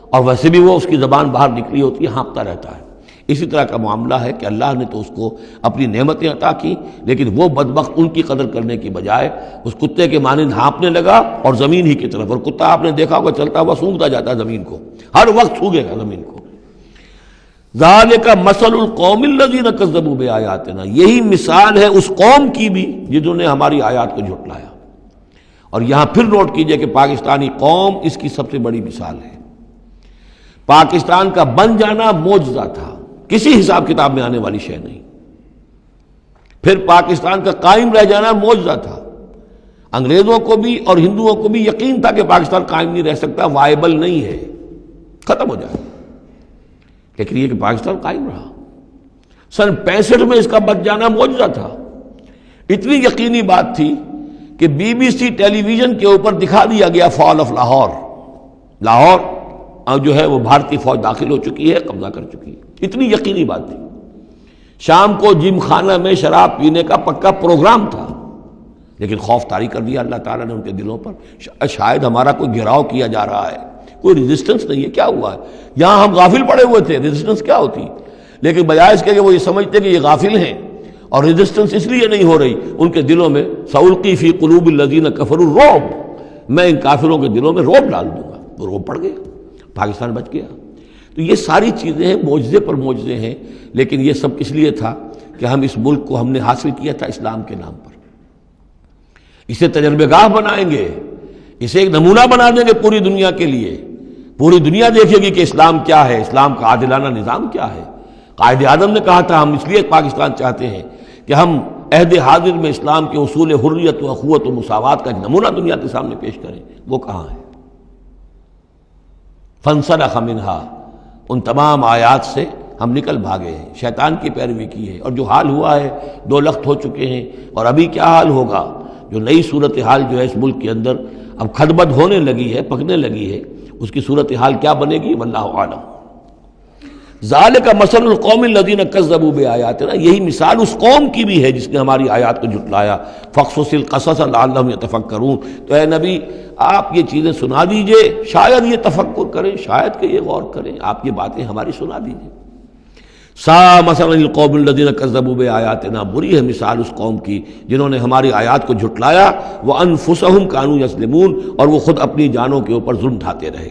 اور ویسے بھی وہ اس کی زبان باہر نکلی ہوتی ہے، ہانپتا رہتا ہے۔ اسی طرح کا معاملہ ہے کہ اللہ نے تو اس کو اپنی نعمتیں عطا کی، لیکن وہ بدبخت ان کی قدر کرنے کی بجائے اس کتے کے مانند ہانپنے لگا اور زمین ہی کی طرف، اور کتا آپ نے دیکھا ہوگا چلتا ہوا سونگھتا جاتا ہے زمین کو، ہر وقت سونگھے گا زمین کو۔ ذالک مثل القوم الذین کذبوا بآیاتنا، یہی مثال ہے اس قوم کی بھی جنہوں نے ہماری آیات کو جھٹلایا۔ اور یہاں پھر نوٹ کیجئے کہ پاکستانی قوم اس کی سب سے بڑی مثال ہے۔ پاکستان کا بن جانا معجزہ تھا کسی حساب کتاب میں آنے والی شے نہیں۔ پھر پاکستان کا قائم رہ جانا معجزہ تھا، انگریزوں کو بھی اور ہندوؤں کو بھی یقین تھا کہ پاکستان قائم نہیں رہ سکتا، وائبل نہیں ہے، ختم ہو جائے، لیکن یہ کہ پاکستان قائم رہا۔ سن 65 میں اس کا بچ جانا معجزہ تھا۔ اتنی یقینی بات تھی کہ BBC ٹیلی ویژن کے اوپر دکھا دیا گیا فال آف لاہور، لاہور جو ہے وہ بھارتی فوج داخل ہو چکی ہے، قبضہ کر چکی ہے، اتنی یقینی بات تھی۔ شام کو جم خانہ میں شراب پینے کا پکا پروگرام تھا، لیکن خوف طاری کر دیا اللہ تعالیٰ نے ان کے دلوں پر، شاید ہمارا کوئی گھیراؤ کیا جا رہا ہے، کوئی ریزسٹنس نہیں ہے، کیا ہوا ہے؟ یہاں ہم غافل پڑے ہوئے تھے، ریزسٹنس کیا ہوتی؟ لیکن بجائے اس کے کہ وہ یہ سمجھتے کہ یہ غافل ہیں اور ریزسٹنس اس لیے نہیں ہو رہی، ان کے دلوں میں سألقی فی قلوب الذین کفروا الرعب، میں ان کافروں کے دلوں میں رعب ڈال دوں گا، وہ رعب پڑ گیا، پاکستان بچ گیا۔ تو یہ ساری چیزیں ہیں، معجزے پر معجزے ہیں، لیکن یہ سب کس لیے تھا کہ ہم اس ملک کو ہم نے حاصل کیا تھا اسلام کے نام پر، اسے تجربہ گاہ بنائیں گے، اسے ایک نمونہ بنا دیں گے پوری دنیا کے لیے، پوری دنیا دیکھے گی کہ اسلام کیا ہے، اسلام کا عادلانہ نظام کیا ہے۔ قائد اعظم نے کہا تھا ہم اس لیے پاکستان چاہتے ہیں کہ ہم عہد حاضر میں اسلام کے اصول حریت و اخوت و مساوات کا ایک نمونہ دنیا کے سامنے پیش کریں، وہ کہاں ہے؟ فانسلخ منہا، ان تمام آیات سے ہم نکل بھاگے ہیں، شیطان کی پیروی کی ہے، اور جو حال ہوا ہے 2 لخت ہو چکے ہیں، اور ابھی کیا حال ہوگا، جو نئی صورتحال جو ہے اس ملک کے اندر اب کھدبد ہونے لگی ہے، پکنے لگی ہے، اس کی صورتحال کیا بنے گی واللہ اعلم۔ ذالک مثل القوم الذین کذبوا بآیاتنا، یہی مثال اس قوم کی بھی ہے جس نے ہماری آیات کو جھٹلایا۔ فاقصص القصص لعلہم یتفکرون، تو اے نبی آپ یہ چیزیں سنا دیجئے، شاید یہ تفکر کریں، شاید کہ یہ غور کریں، آپ یہ باتیں ہماری سنا دیجئے۔ سا مثلا القوم الذین کذبوا بآیاتنا، بری ہے مثال اس قوم کی جنہوں نے ہماری آیات کو جھٹلایا، وانفسہم کانوا یظلمون، اور وہ خود اپنی جانوں کے اوپر ظلم ڈھاتے رہے۔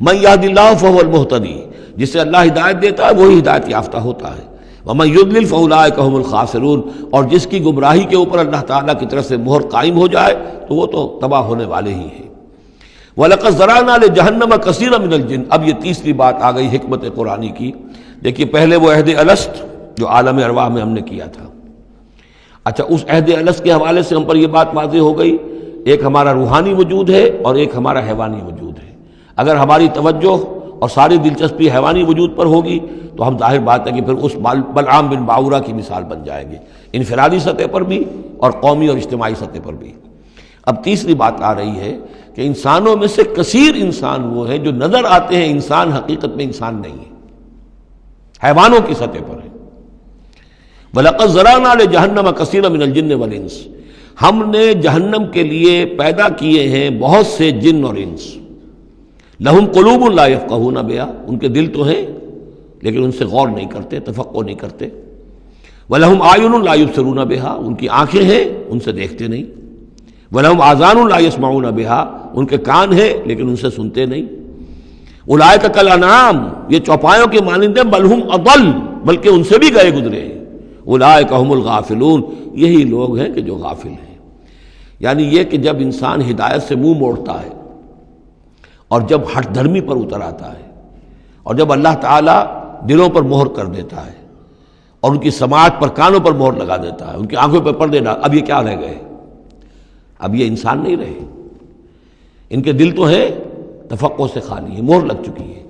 من یہد اللہ فہو المہتدی، جسے اللہ ہدایت دیتا ہے وہی ہدایت یافتہ ہوتا ہے، ومن یضلل فاولئک هم الخاسرون، اور جس کی گمراہی کے اوپر اللہ تعالیٰ کی طرف سے مہر قائم ہو جائے تو وہ تو تباہ ہونے والے ہی ہیں۔ وَلَقَدْ ذَرَأْنَا لِجَهَنَّمَ كَثِيرًا مِنَ الْجِنِّ، اب یہ تیسری بات آ گئی حکمت قرآنی کی۔ دیکھیے پہلے وہ عہد الست جو عالم ارواح میں ہم نے کیا تھا، اچھا اس عہد الست کے حوالے سے ہم پر یہ بات واضح ہو گئی، ایک ہمارا روحانی وجود ہے اور ایک ہمارا حیوانی وجود ہے۔ اگر ہماری توجہ اور ساری دلچسپی حیوانی وجود پر ہوگی تو ہم ظاہر بات ہے کہ پھر اس بلعام بن باورہ کی مثال بن جائیں گے، انفرادی سطح پر بھی اور قومی اور اجتماعی سطح پر بھی۔ اب تیسری بات آ رہی ہے کہ انسانوں میں سے کثیر انسان وہ ہیں جو نظر آتے ہیں انسان، حقیقت میں انسان نہیں ہے، حیوانوں کی سطح پر ہے۔ وَلَقَدْ ذَرَأْنَا لِجَهَنَّمَ كَثِيرًا مِنَ الْجِنِّ وَالْإِنسِ، ہم نے جہنم کے لیے پیدا کیے ہیں بہت سے جن اور انس۔ لہم قلوب لا یفقہون بہا، ان کے دل تو ہیں لیکن ان سے غور نہیں کرتے، تفقہ نہیں کرتے۔ وَلَهُمْ أَعْيُنٌ لَا يُبْصِرُونَ بِهَا، ان کی آنکھیں ہیں ان سے دیکھتے نہیں۔ وَلَهُمْ آذَانٌ لَا يَسْمَعُونَ بِهَا، ان کے کان ہیں لیکن ان سے سنتے نہیں۔ اولئک کالانعام، یہ چوپایوں کے مانند ہیں، بل ہم اضل، بلکہ ان سے بھی گئے گزرے ہیں۔ اولئک هم الغافلون، یہی لوگ ہیں کہ جو غافل ہیں۔ یعنی یہ کہ جب انسان ہدایت سے منہ موڑتا ہے اور جب ہٹ دھرمی پر اتر آتا ہے اور جب اللہ تعالیٰ دلوں پر مہر کر دیتا ہے اور ان کی سماعت پر، کانوں پر مہر لگا دیتا ہے، ان کی آنکھوں پہ پردے ڈال، اب یہ کیا رہ گئے؟ اب یہ انسان نہیں رہے، ان کے دل تو ہیں تفقع سے خالی ہے، مہر لگ چکی ہے۔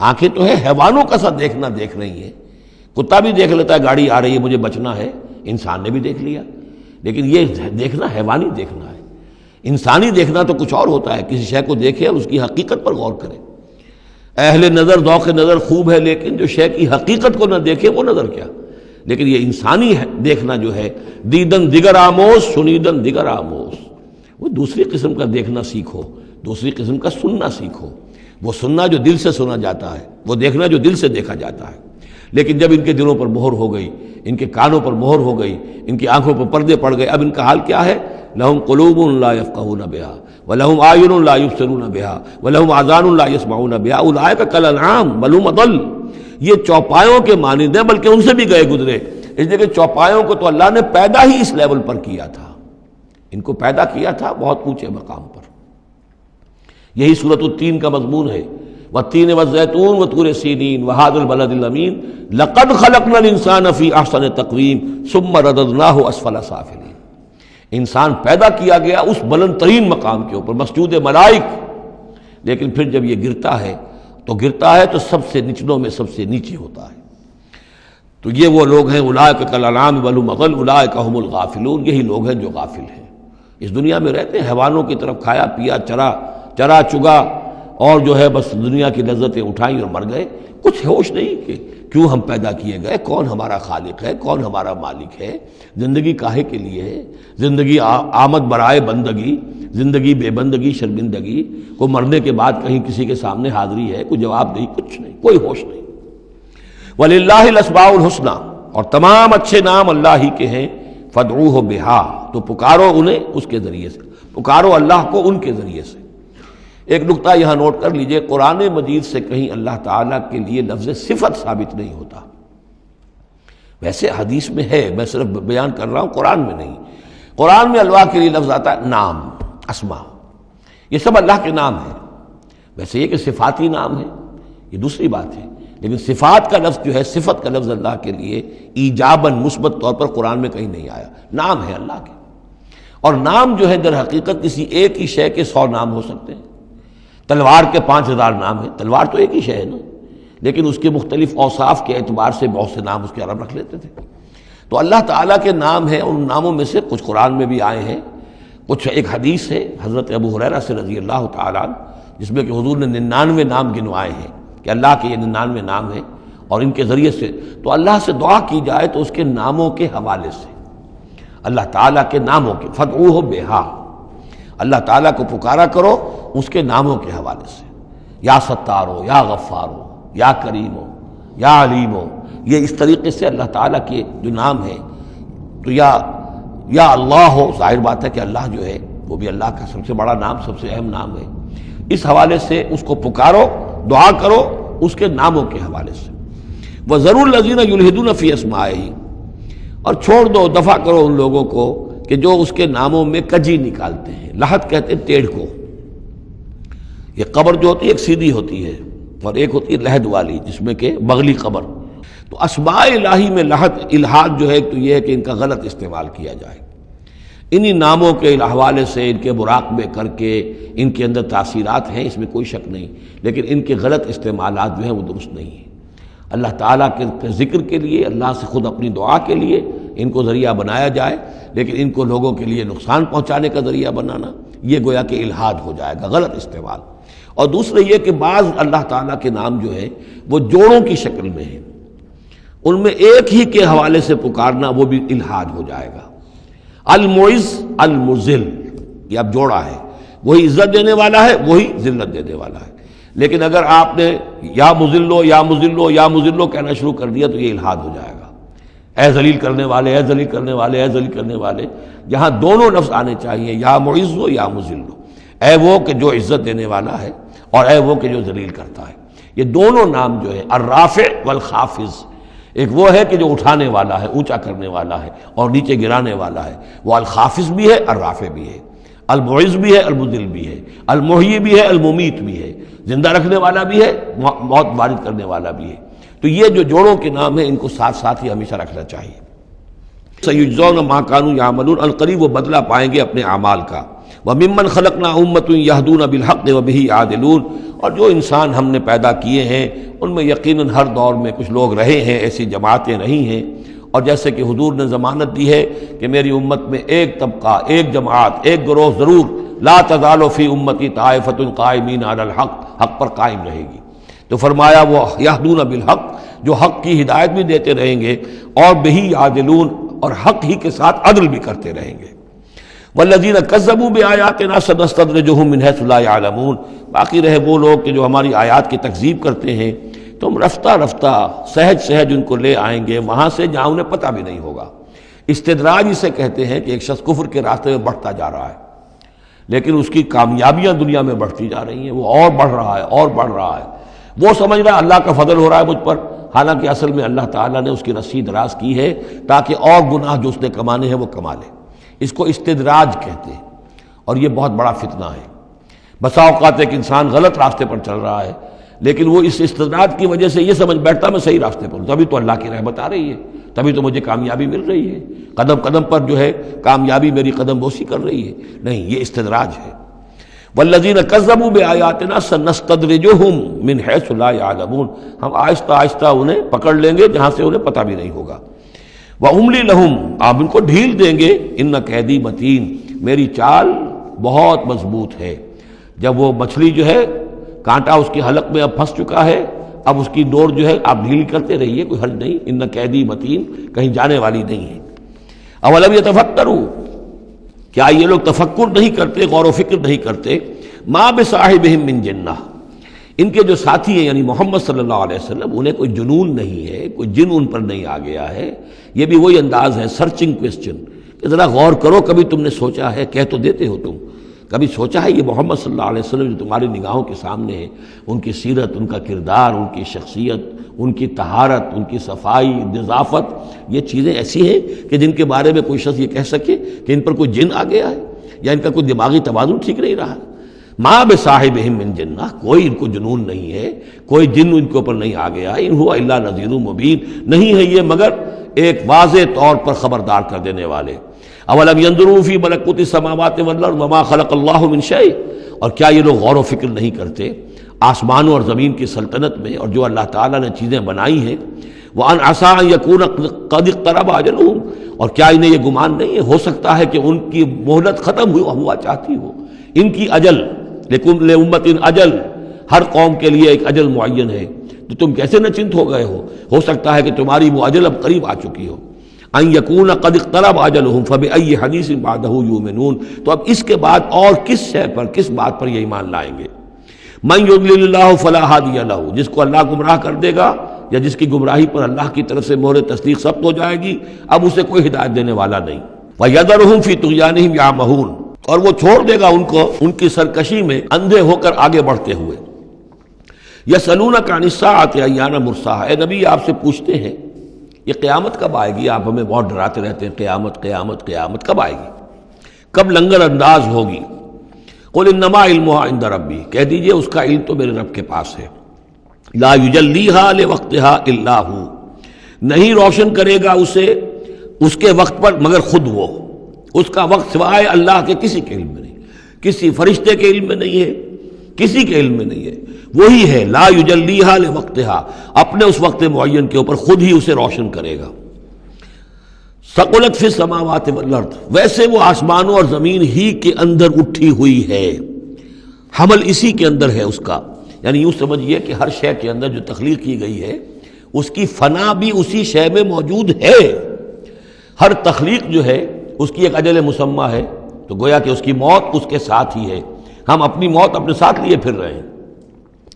آنکھیں تو ہے حیوانوں کا سا دیکھنا دیکھ رہی ہیں، کتا بھی دیکھ لیتا ہے گاڑی آ رہی ہے مجھے بچنا ہے، انسان نے بھی دیکھ لیا، لیکن یہ دیکھنا حیوانی دیکھنا ہے۔ انسانی دیکھنا تو کچھ اور ہوتا ہے، کسی شے کو دیکھے اور اس کی حقیقت پر غور کرے۔ اہل نظر ذوق نظر خوب ہے، لیکن جو شے کی حقیقت کو نہ دیکھے وہ نظر کیا۔ لیکن یہ انسانی دیکھنا جو ہے، دیدن دیگر آموز شنیدن دیگر آموز، وہ دوسری قسم کا دیکھنا سیکھو، دوسری قسم کا سننا سیکھو۔ وہ سننا جو دل سے سنا جاتا ہے، وہ دیکھنا جو دل سے دیکھا جاتا ہے۔ لیکن جب ان کے دلوں پر مہر ہو گئی، ان کے کانوں پر مہر ہو گئی، ان کی آنکھوں پر پردے پڑ گئے، اب ان کا حال کیا ہے؟ لہم قلوب لا یفقہون بہا ولہم اعین لا یبصرون بہا ولہم آذان لا یسمعون بہا اولئک کالانعام بل ہم اضل، یہ چوپایوں کے مانند ہیں بلکہ ان سے بھی گئے گزرے۔ اس لیے کہ چوپایوں کو تو اللہ نے پیدا ہی اس لیول پر کیا تھا، ان کو پیدا کیا تھا بہت اونچے مقام پر۔ یہی سورۃ التین کا مضمون ہے، والتین والزیتون وطور سینین وہذا البلد الامین لقد خلقنا الانسان فی احسن تقویم ثم رددناہ اسفل سافلین. انسان پیدا کیا گیا اس بلند ترین مقام کے اوپر، مسجود ملائک، لیکن پھر جب یہ گرتا ہے تو سب سے نچلوں میں سب سے نیچے ہوتا ہے. تو یہ وہ لوگ ہیں اولئک کالانعام بل هم اضل اولئک هم الغافلون. یہی لوگ ہیں جو غافل ہیں، اس دنیا میں رہتے ہیں حیوانوں کی طرف کھایا پیا چرا چگا اور جو ہے بس دنیا کی لذتیں اٹھائیں اور مر گئے. کچھ ہوش نہیں کہ کیوں ہم پیدا کیے گئے، کون ہمارا خالق ہے، کون ہمارا مالک ہے، زندگی کاہے کے لیے ہے، زندگی آمد برائے بندگی، زندگی بے بندگی شرمندگی، کو مرنے کے بعد کہیں کسی کے سامنے حاضری ہے، کوئی جواب نہیں، کچھ نہیں، کوئی ہوش نہیں. وَلِلَّهِ الْأَسْمَاءُ الْحُسْنَى، اور تمام اچھے نام اللہ ہی کے ہیں. فَادْعُوهُ بِهَا، تو پکارو انہیں اس کے ذریعے سے، پکارو اللہ کو ان کے ذریعے سے. ایک نقطہ یہاں نوٹ کر لیجئے، قرآن مجید سے کہیں اللہ تعالیٰ کے لیے لفظ صفت ثابت نہیں ہوتا. ویسے حدیث میں ہے، میں صرف بیان کر رہا ہوں، قرآن میں نہیں. قرآن میں اللہ کے لیے لفظ آتا ہے نام، اسماء، یہ سب اللہ کے نام ہیں. ویسے یہ کہ صفاتی نام ہے یہ دوسری بات ہے، لیکن صفات کا لفظ جو ہے، صفت کا لفظ اللہ کے لیے ایجاباً مثبت طور پر قرآن میں کہیں نہیں آیا. نام ہے اللہ کے، اور نام جو ہے در حقیقت کسی ایک ہی شے کے 100 نام ہو سکتے ہیں. تلوار کے 5000 نام ہیں، تلوار تو ایک ہی شے ہے نا، لیکن اس کے مختلف اوصاف کے اعتبار سے بہت سے نام اس کے عرب رکھ لیتے تھے. تو اللہ تعالیٰ کے نام ہیں، ان ناموں میں سے کچھ قرآن میں بھی آئے ہیں، کچھ ایک حدیث ہے حضرت ابو ہریرہ سے رضی اللہ تعالیٰ عنہ، جس میں کہ حضور نے 99 نام گنوائے ہیں کہ اللہ کے یہ 99 نام ہیں، اور ان کے ذریعے سے تو اللہ سے دعا کی جائے تو اس کے ناموں کے حوالے سے، اللہ تعالیٰ کے ناموں کے. فَادْعُوهُ بِهَا، اللہ تعالیٰ کو پکارا کرو اس کے ناموں کے حوالے سے. یا ستارو، یا غفارو، یا کریمو، یا علیمو، یہ اس طریقے سے اللہ تعالیٰ کے جو نام ہیں. تو یا اللہ ہو، ظاہر بات ہے کہ اللہ جو ہے وہ بھی اللہ کا سب سے بڑا نام، سب سے اہم نام ہے. اس حوالے سے اس کو پکارو، دعا کرو اس کے ناموں کے حوالے سے. وَذَرُوا الَّذِينَ يُلْحِدُونَ فِي أَسْمَائِهِ، اور چھوڑ دو، دفع کرو ان لوگوں کو کہ جو اس کے ناموں میں کجی نکالتے ہیں. لحد کہتے ہیں ٹیڑھ کو. یہ قبر جو ہوتی ہے ایک سیدھی ہوتی ہے اور ایک ہوتی ہے لحد والی، جس میں کہ بغلی قبر. تو اسماء الہی میں لحد الحاد جو ہے تو یہ ہے کہ ان کا غلط استعمال کیا جائے. انہی ناموں کے حوالے سے ان کے مراقبے کر کے ان کے اندر تاثیرات ہیں، اس میں کوئی شک نہیں، لیکن ان کے غلط استعمالات جو ہیں وہ درست نہیں ہیں. اللہ تعالیٰ کے ذکر کے لیے، اللہ سے خود اپنی دعا کے لیے ان کو ذریعہ بنایا جائے، لیکن ان کو لوگوں کے لیے نقصان پہنچانے کا ذریعہ بنانا یہ گویا کہ الحاد ہو جائے گا، غلط استعمال. اور دوسرے یہ کہ بعض اللہ تعالیٰ کے نام جو ہیں وہ جوڑوں کی شکل میں ہیں، ان میں ایک ہی کے حوالے سے پکارنا وہ بھی الحاد ہو جائے گا. المعز المذل، یہ اب جوڑا ہے، وہی عزت دینے والا ہے، وہی ذلت دینے والا ہے. لیکن اگر آپ نے یا مذلو یا مذلو یا مذلو کہنا شروع کر دیا تو یہ الحاد ہو جائے گا. اے ذلیل کرنے والے، اے ذلیل کرنے والے، اے ذلیل کرنے والے. جہاں دونوں لفظ آنے چاہیے، یا معز ہو یا مذل ہو. اے وہ کہ جو عزت دینے والا ہے، اور اے وہ کہ جو ذلیل کرتا ہے. یہ دونوں نام جو ہے الرافع والخافض، ایک وہ ہے کہ جو اٹھانے والا ہے، اونچا کرنے والا ہے، اور نیچے گرانے والا ہے، وہ الخافض بھی ہے، الرافع بھی ہے، المعز بھی ہے، المذل بھی ہے، المحیی بھی ہے، الممیت بھی ہے، زندہ رکھنے والا بھی ہے، موت وارد کرنے والا بھی ہے. تو یہ جو جوڑوں کے نام ہیں ان کو ساتھ ساتھ ہی ہمیشہ رکھنا چاہیے. سَيُجْزَوْنَ مَا كَانُوا يَعْمَلُونَ، القریب وہ بدلہ پائیں گے اپنے اعمال کا. وَمِمَّنْ خَلَقْنَا أُمَّةٌ يَهْدُونَ بِالْحَقِّ وَبِهِ يَعْدِلُونَ، اور جو انسان ہم نے پیدا کیے ہیں ان میں یقیناً ہر دور میں کچھ لوگ رہے ہیں، ایسی جماعتیں رہی ہیں. اور جیسے کہ حضور نے ضمانت دی ہے کہ میری امت میں ایک طبقہ، ایک جماعت، ایک گروہ ضرور، لا تزال فی امتی طائفۃ قائمین علی الحق، حق پر قائم رہے گی. تو فرمایا وہ یہدون بالحق، جو حق کی ہدایت بھی دیتے رہیں گے، اور بہی یعدلون، اور حق ہی کے ساتھ عدل بھی کرتے رہیں گے. والذین کذبوا بآیاتنا سنستدرجهم من حیث لا یعلمون، باقی رہے وہ لوگ کہ جو ہماری آیات کی تکذیب کرتے ہیں تو ہم رفتہ رفتہ سہج سہج ان کو لے آئیں گے وہاں سے جہاں انہیں پتہ بھی نہیں ہوگا. استدراج اسے کہتے ہیں کہ ایک شخص کفر کے راستے میں بڑھتا جا رہا ہے، لیکن اس کی کامیابیاں دنیا میں بڑھتی جا رہی ہیں، وہ اور بڑھ رہا ہے اور بڑھ رہا ہے. وہ سمجھ رہا ہے اللہ کا فضل ہو رہا ہے مجھ پر، حالانکہ اصل میں اللہ تعالیٰ نے اس کی رسی دراز کی ہے تاکہ اور گناہ جو اس نے کمانے ہیں وہ کما لے. اس کو استدراج کہتے ہیں، اور یہ بہت بڑا فتنہ ہے. بسا اوقات ایک انسان غلط راستے پر چل رہا ہے لیکن وہ اس استدراج کی وجہ سے یہ سمجھ بیٹھتا میں صحیح راستے پر ہوں، تبھی تو اللہ کی رحمت آ رہی ہے، تبھی تو مجھے کامیابی مل رہی ہے، قدم قدم پر جو ہے کامیابی میری قدم بوسی کر رہی ہے۔ نہیں، یہ استدراج ہے۔ والذین کذبوا بآیاتنا سنستدرجهم من حیث لا یعلمون، ہم آہستہ آہستہ انہیں پکڑ لیں گے جہاں سے انہیں پتہ بھی نہیں ہوگا۔ واملی لہم، آپ ان کو ڈھیل دیں گے، ان کیدی متین، میری چال بہت مضبوط ہے۔ جب وہ مچھلی جو ہے کانٹا اس کے حلق میں اب پھنس چکا ہے، اب اس کی ڈور جو ہے آپ ڈھیل کرتے رہیے، کوئی حرج نہیں، ان قیدی متین، کہیں جانے والی نہیں ہے۔ اولم یتفکروا، کیا یہ لوگ تفکر نہیں کرتے، غور و فکر نہیں کرتے؟ ما بصاحبہم من جنہ، ان کے جو ساتھی ہیں یعنی محمد صلی اللہ علیہ وسلم، انہیں کوئی جنون نہیں ہے، کوئی جن ان پر نہیں آ گیا ہے۔ یہ بھی وہی انداز ہے، سرچنگ کویسچن، کہ ذرا غور کرو، کبھی تم نے سوچا ہے، کہہ تو دیتے ہو تم، کبھی سوچا ہے یہ محمد صلی اللہ علیہ وسلم جو تمہاری نگاہوں کے سامنے ہے، ان کی سیرت، ان کا کردار، ان کی شخصیت، ان کی طہارت، ان کی صفائی، نظافت، یہ چیزیں ایسی ہیں کہ جن کے بارے میں کوئی شخص یہ کہہ سکے کہ ان پر کوئی جن آ گیا ہے یا ان کا کوئی دماغی توازن ٹھیک نہیں رہا۔ ما بصاحبہم من جنہ، کوئی ان کو جنون نہیں ہے، کوئی جن ان کے اوپر نہیں آ گیا، ان ہوا الا نذیر مبین، نہیں ہے یہ مگر ایک واضح طور پر خبردار کر دینے والے۔ اولم ينظروا فی ملکوت السماوات والارض وما خلق اللہ من شیء، اور کیا یہ لوگ غور و فکر نہیں کرتے آسمانوں اور زمین کی سلطنت میں اور جو اللہ تعالیٰ نے چیزیں بنائی ہیں؟ وان عسى ان يكون قد اقترب اجلهم، اور کیا انہیں یہ گمان نہیں ہے ہو سکتا ہے کہ ان کی مہلت ختم ہوا چاہتی ہو، ان کی اجل، لکل امۃ اجل، ہر قوم کے لیے ایک اجل معین ہے، تو تم کیسے نچنت ہو گئے ہو سکتا ہے کہ تمہاری وہ اجل اب قریب آ چکی ہو۔ ان یکون قد اقترب اجلهم فبأي حدیث بعدہ یؤمنون، تو اب اس کے بعد اور کس شے پر، کس بات پر یہ ایمان لائیں گے؟ من یضلل اللہ فلا ہادی لہ، جس کو اللہ گمراہ کر دے گا یا جس کی گمراہی پر اللہ کی طرف سے مہر تصدیق ثبت ہو جائے گی، اب اسے کوئی ہدایت دینے والا نہیں۔ وَيَذَرُهُمْ فِي طُغْيَانِهِمْ يَعْمَهُونَ، اور وہ چھوڑ دے گا ان کو ان کی سرکشی میں اندھے ہو کر آگے بڑھتے ہوئے۔ يَسْأَلُونَكَ عَنِ السَّاعَةِ أَيَّانَ مُرْسَاهَا، اے نبی آپ سے پوچھتے ہیں یہ قیامت کب آئے گی، آپ ہمیں بہت ڈراتے رہتے ہیں قیامت قیامت قیامت کب آئے گی، کب لنگر انداز ہوگی؟ قل انما علمها عند ربی، کہہ دیجئے اس کا علم تو میرے رب کے پاس ہے۔ لا یجلیها لوقتها الا هو، نہیں روشن کرے گا اسے اس کے وقت پر مگر خود وہ، اس کا وقت سوائے اللہ کے کسی کے علم میں نہیں، کسی فرشتے کے علم میں نہیں ہے، کسی کے علم میں نہیں ہے، وہی ہے لا یجلیها لوقتها، اپنے اس وقت معین کے اوپر خود ہی اسے روشن کرے گا۔ ثقلت فی السماوات والارض، ویسے وہ آسمانوں اور زمین ہی کے اندر اٹھی ہوئی ہے، حمل اسی کے اندر ہے اس کا، یعنی یوں سمجھیے کہ ہر شے کے اندر جو تخلیق کی گئی ہے اس کی فنا بھی اسی شے میں موجود ہے۔ ہر تخلیق جو ہے اس کی ایک اجل مسمى ہے، تو گویا کہ اس کی موت اس کے ساتھ ہی ہے، ہم اپنی موت اپنے ساتھ لیے پھر رہے ہیں۔